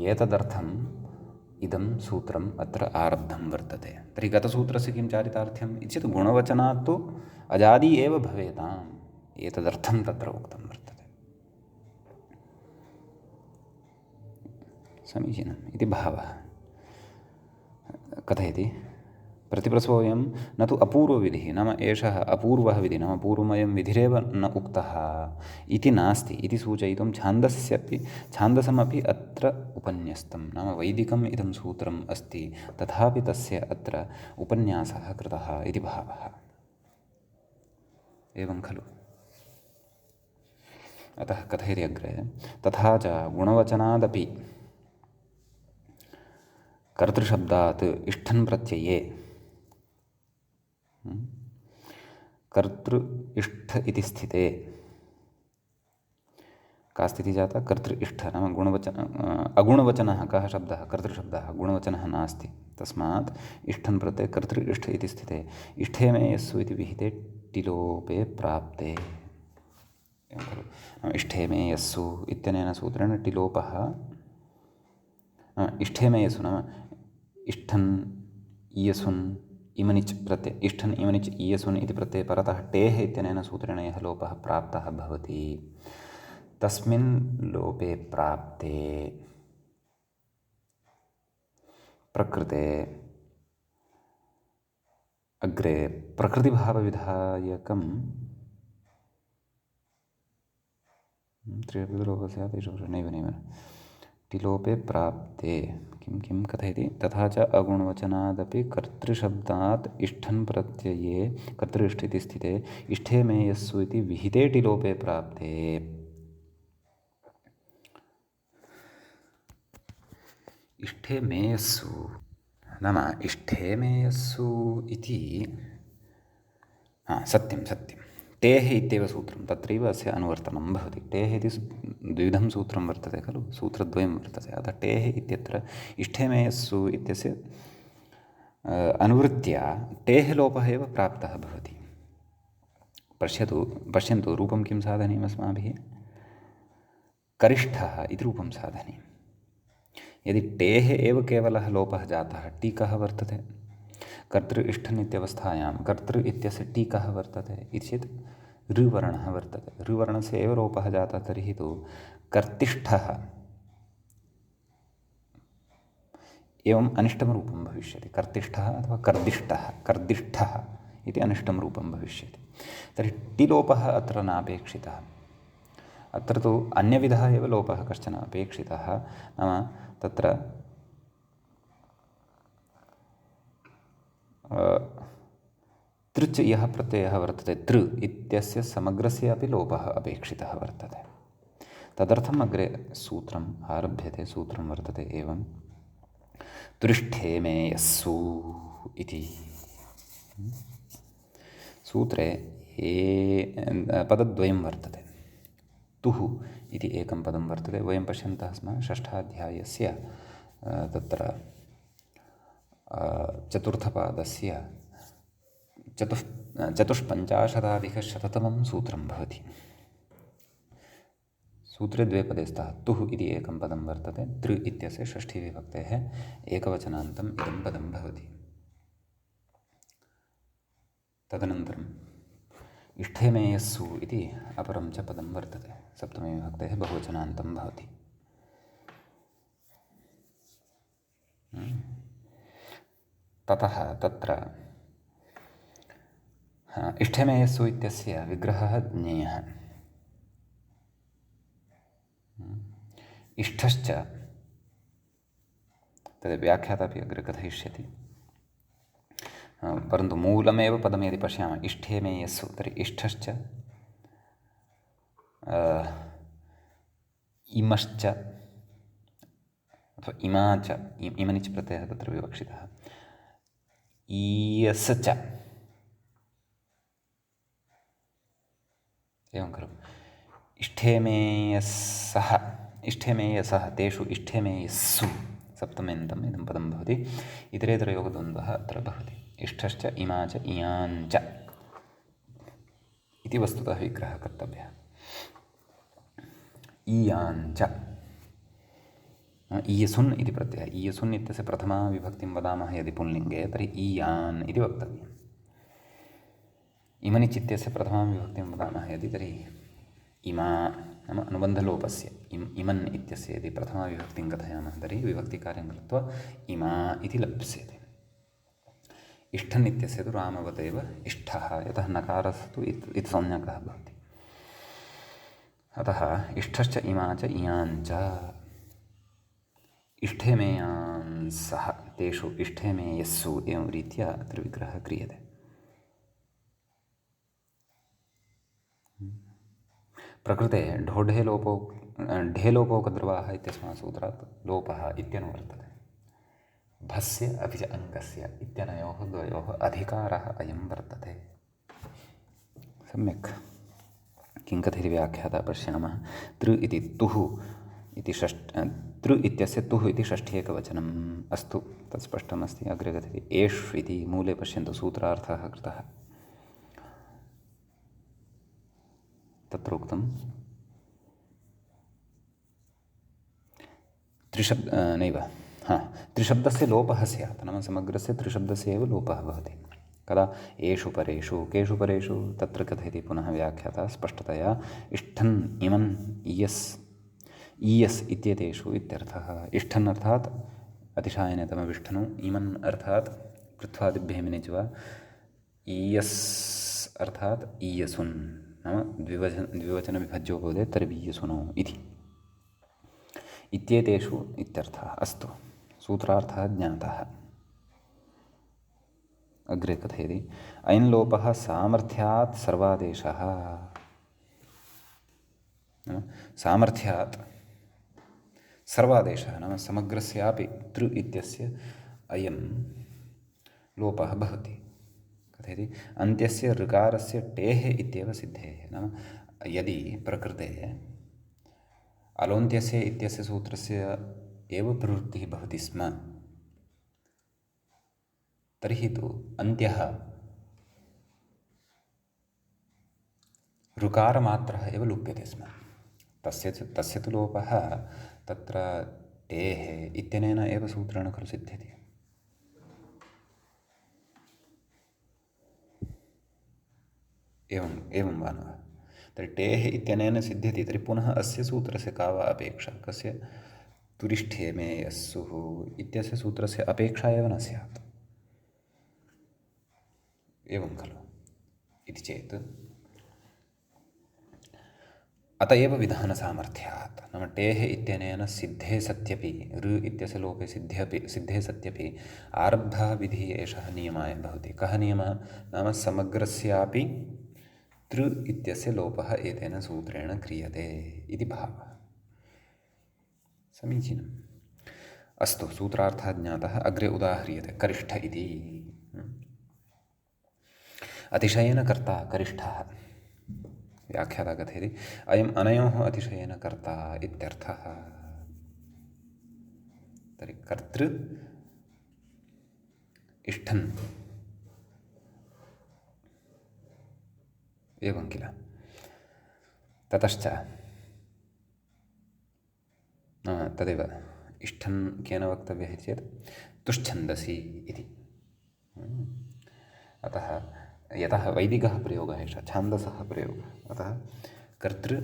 एतदर्थम् इदं सूत्रम् अत्र आरब्धं वर्तते। तर्हि गतसूत्रस्य किं चारितार्थ्यम् इति चेत् गुणवचनात् तु अजादि एव भवेताम्, एतदर्थं तत्र उक्तं वर्तते। समीचीनम् इति भावः। कथयति प्रतिप्रसवोऽयं न तु अपूर्वविधिः, नाम एषः अपूर्वः विधिः, नाम पूर्वमयं विधिरेव न उक्तः इति नास्ति इति सूचयितुं छान्दसमपि अत्र उपन्यस्तं, नाम वैदिकम् इदं सूत्रम् अस्ति, तथापि तस्य अत्र उपन्यासः कृतः इति भावः। एवं खलु। अतः कथयति अग्रे, तथा च गुणवचनादपि कर्तृशब्दात् इष्ठन् प्रत्यये कर्तृ इष्ठ इति स्थिते का स्थितिः जाता? कर्तृ इष्ठ नाम अगुणवचनः कः शब्दः? कर्तृशब्दः। गुणवचनः नास्ति, तस्मात् इष्ठन् प्रत्यये कर्तृ इष्ठ इति स्थिते इष्ठे मे यस्सु इति विहिते टिलोपे प्राप्ते। एवं खलु। इष्ठे मे यस्सु इत्यनेन सूत्रेण टिलोपः, इष्ठे मे यस्सु नाम इष्ठन् इयसुन् इमनिच् प्रत्यय, इष्ठन् इमनिच् इयसुन् इति प्रत्यये परतः टेः इत्यनेन सूत्रेण यः लोपः प्राप्तः भवति, तस्मिन् लोपे प्राप्ते प्रकृते अग्रे प्रकृतिभावविधायकं त्रिलोपः स्यात् नैव टिलोपे प्राप्ते किं किं कथयति? तथा च अगुणवचनादपि कर्तृशब्दात् इष्ठन् प्रत्यये कर्तृष्ठ इति स्थिते इष्ठे मे यस्सु इति विहिते टिलोपे प्राप्ते। इष्ठे मे यस्सु नाम इष्ठे मे यस्सु इति सत्यं सत्यं टेः इत्येव सूत्रं, तत्रैव अस्य अनुवर्तनं भवति। टेः इति द्विविधं सूत्रं वर्तते खलु, सूत्रद्वयं वर्तते। अतः टेः इत्यत्र इष्ठे मे यस्सु इत्यस्य अनुवृत्त्या टेः लोपः एव प्राप्तः भवति। पश्यन्तु रूपं किं साधनीयम् अस्माभिः? करिष्ठः इति रूपं साधनीयं। यदि टेः एव केवलः लोपः जातः, टीकः वर्तते, कर्तृ इष्ठन् इत्यवस्थायां कर्तृ इत्यस्य टीकः वर्तते इति चेत् ऋवर्णः वर्तते, ऋवर्णस्य एव लोपः जातः, तर्हि तु कर्तिष्ठः एवम् अनिष्टं रूपं भविष्यति। कर्तिष्ठः अथवा कर्दिष्ठः इति अनिष्टं रूपं भविष्यति। तर्हि टिलोपः अत्र नापेक्षितः, अत्र तु अन्यविधः एव लोपः कश्चन अपेक्षितः, नाम तत्र तृच् यः प्रत्ययः वर्तते, तृ इत्यस्य समग्रस्य अपि लोपः अपेक्षितः वर्तते। तदर्थम् अग्रे सूत्रम् आरभ्यते, सूत्रं वर्तते एवं तुरिष्ठे मे यस्सु इति। सूत्रे पदद्वयं वर्तते। तुः इति एकं पदं वर्तते। वयं पश्यन्तः स्मः षष्ठाध्यायस्य तत्र चतुर्थपादस्य चतुष्पञ्चाशदाधिकशततमं सूत्रं भवति। सूत्रे द्वे पदे स्तः। तुः इति एकं पदं वर्तते, तृ इत्यस्य षष्ठीविभक्तेः एकवचनान्तम् इदं पदं भवति। तदनन्तरम् इष्ठे मे यस्सु इति अपरं च पदं वर्तते, सप्तमीविभक्तेः बहुवचनान्तं भवति। ततः तत्र इष्ठे मे यस्सु इत्यस्य विग्रहः ज्ञेयः। इष्ठश्च तद् व्याख्याता अपि अग्रे कथयिष्यति, परन्तु मूलमेव पदं यदि पश्यामः, इष्ठे मे यस्सु, तर्हि इष्ठश्च इमश्च अथवा इमा च, इमनिच् प्रत्ययः तत्र विवक्षितः, ईयस् च, एवं खलु। इष्ठे मे यस्सः, इष्ठे मे यसः, तेषु इष्ठे मे यस्सु सप्तम्यन्तम् इदं पदं भवति। इतरेतरयोगद्वन्द्वः अत्र भवति। इष्ठश्च इमा च इयाञ्च इति वस्तुतः विग्रहः कर्तव्यः। ईयाञ्च ईयसुन् इति प्रत्ययः, ईयसुन् इत्यस्य प्रथमा विभक्तिं वदामः यदि पुल्लिङ्गे, तर्हि ईयान् इति वक्तव्यम्। इमनिच् इत्यस्य प्रथमां विभक्तिं वदामः यदि, तर्हि इमा नाम अनुबन्धलोपस्य इमन् इत्यस्य यदि प्रथमा विभक्तिं कथयामः, तर्हि विभक्तिकार्यं कृत्वा इमा इति लप्स्यते। इष्ठन् इत्यस्य तु रामवत् एव इष्ठः, यतः नकारस्य तु इति संज्ञकः भवति। अतः इष्ठश्च इमा च इयाञ्च इष्ठे मे सः तेषु इष्ठे मे यस्सु एवं रीत्या अत्र विग्रहः क्रियते। प्रकृते ढोढे लोपो ढे लोपोकद्रवाः इत्यस्मात् सूत्रात् लोपः इत्यनुवर्तते। भस्य अपि च अङ्गस्य इत्यनयोः द्वयोः अधिकारः अयं वर्तते। सम्यक् किं कथयति व्याख्याता पश्यामः। तृ इति तुः इति तृ इत्यस्य तुः इति षष्ठ्येकवचनम्। अस्तु तत् स्पष्टमस्ति। अग्रे कथयति एष् इति मूले पश्यन्तु सूत्रार्थः कृतः। तत्र उक्तं त्रिशब्दस्य लोपः स्यात्, नाम समग्रस्य त्रिशब्दस्य एव लोपः भवति। कदा? एषु परेषु केषु परेषु तत्र कथयति पुनः व्याख्याता स्पष्टतया इष्ठन् इमन् इयस् ईयस् इत्येतेषु इत्यर्थः। इष्ठन् अर्थात् अतिशायनतमविष्ठनु, इमन् अर्थात् कृत्वादिभ्यः मिनिज्वा, ईयस् अर्थात् ईयसुन्, नाम द्विवचनविभज्यो भवति तर्वीयसुनो इति। इत्येतेषु इत्यर्थः। अस्तु, सूत्रार्थः ज्ञातः। अग्रे कथयति अयं लोपः सामर्थ्यात् सर्वादेशः। सामर्थ्यात् सर्वादेशः नाम समग्रस्यापि तृ इत्यस्य अयं लोपः भवति। कथयति अन्त्यस्य ऋकारस्य टेः इत्येव सिद्धेः। नाम यदि प्रकृते अलोन्त्यस्य इत्यस्य सूत्रस्य एव प्रवृत्तिः भवति स्म, तर्हि तु अन्त्यः ऋकारमात्रः एव लुप्यते स्म। तस्य तु लोपः तत्र टेः इत्यनेन एव सूत्रेण खलु सिद्ध्यति। एवं वा न? तर्हि टेः इत्यनेन सिद्ध्यति, तर्हि पुनः अस्य सूत्रस्य का वा अपेक्षा? कस्य? तुरिष्ठे मे यस्सुः इत्यस्य सूत्रस्य अपेक्षा एव न स्यात्। एवं खलु? इति चेत् अत एव विधानसामर्थ्यात्, नाम टेः इत्यनेन सिद्धे सत्यपि ऋ इत्यस्य लोपे सिद्धे सत्यपि आरब्धः विधिः एषः नियमाय भवति। कः नियमः? नाम समग्रस्यापि तृ इत्यस्य लोपः एतेन सूत्रेण क्रियते इति भावः। समीचीनम्। अस्तु, सूत्रार्थः ज्ञातः। अग्रे उदाह्रियते करिष्ठ इति। अतिशयेन कर्ता करिष्ठः। व्याख्याता कथयति अयम् अनयोः अतिशयेन कर्ता इत्यर्थः। तर्हि कर्तृ इष्ठन् एवं किल? ततश्च तदेव इष्ठन् केन वक्तव्यः चेत् तुच्छन्दसि इति। अतः यतः वैदिकः प्रयोगः एषः, छान्दसः प्रयोगः, अतः कर्तृ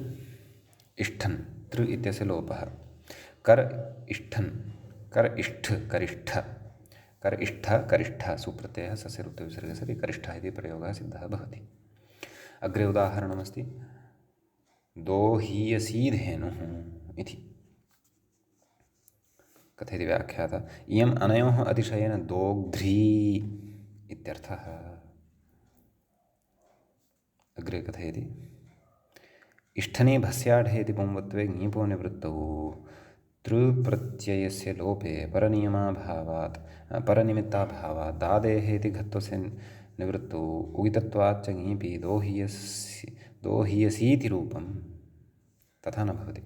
इष्ठन् तृ इत्यस्य लोपः। कर इष्ठन् कर इष्ठ करिष्ठ कर इष्ठ करिष्ठ सुप्रत्ययः सस्य रुक्तविसर्गे सति करिष्ठः इति प्रयोगः सिद्धः भवति। अग्रे उदाहरणमस्ति दोहीयसीधेनुः इति। कथयति व्याख्याता इयम् अनयोः अतिशयेन दोग्ध्री इत्यर्थः। अग्रे कथयति इष्ठने भस्याढेति पुंवत्वे ङीपो निवृत्तौ तृप्रत्ययस्य लोपे परनियमाभावात् परनिमित्ताभावात् दादेः इति घत्वस्य निवृत्तौ उगितत्वाच्च ङीपि दोहीयसीति रूपं तथा न भवति।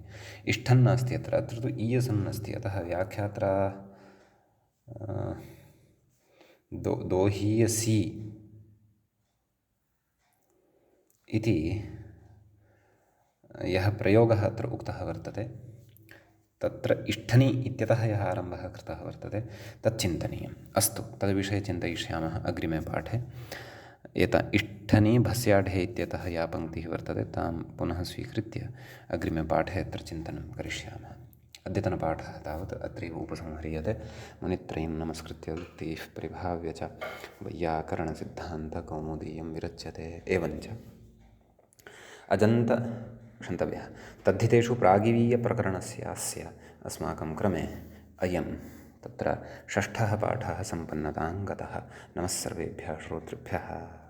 इष्ठन् नास्ति अत्र तु ईयसन् अस्ति। अतः व्याख्यात्रा दोहीयसी इति यः प्रयोगः अत्र उक्तः वर्तते, तत्र इष्ठनि इत्यतः यः आरम्भः कृतः वर्तते तच्चिन्तनीयम्। अस्तु, तद्विषये चिन्तयिष्यामः अग्रिमे पाठे। इष्ठनि भस्याढे इत्यतः या पङ्क्तिः वर्तते तां पुनः स्वीकृत्य अग्रिमे पाठे अत्र चिन्तनं करिष्यामः। अद्यतनपाठः तावत् अत्रैव उपसंह्रियते। मुनित्रयं नमस्कृत्य वृत्तिः परिभाव्य च वैयाकरणसिद्धान्तकौमुदीयं विरच्यते। एवञ्च क्षन्तव्यः तद्धितेषु प्रागिवीयप्रकरणस्यास्य अस्माकं क्रमे अयं तत्र षष्ठः पाठः सम्पन्नतां गतः। नमः सर्वेभ्यः श्रोतृभ्यः।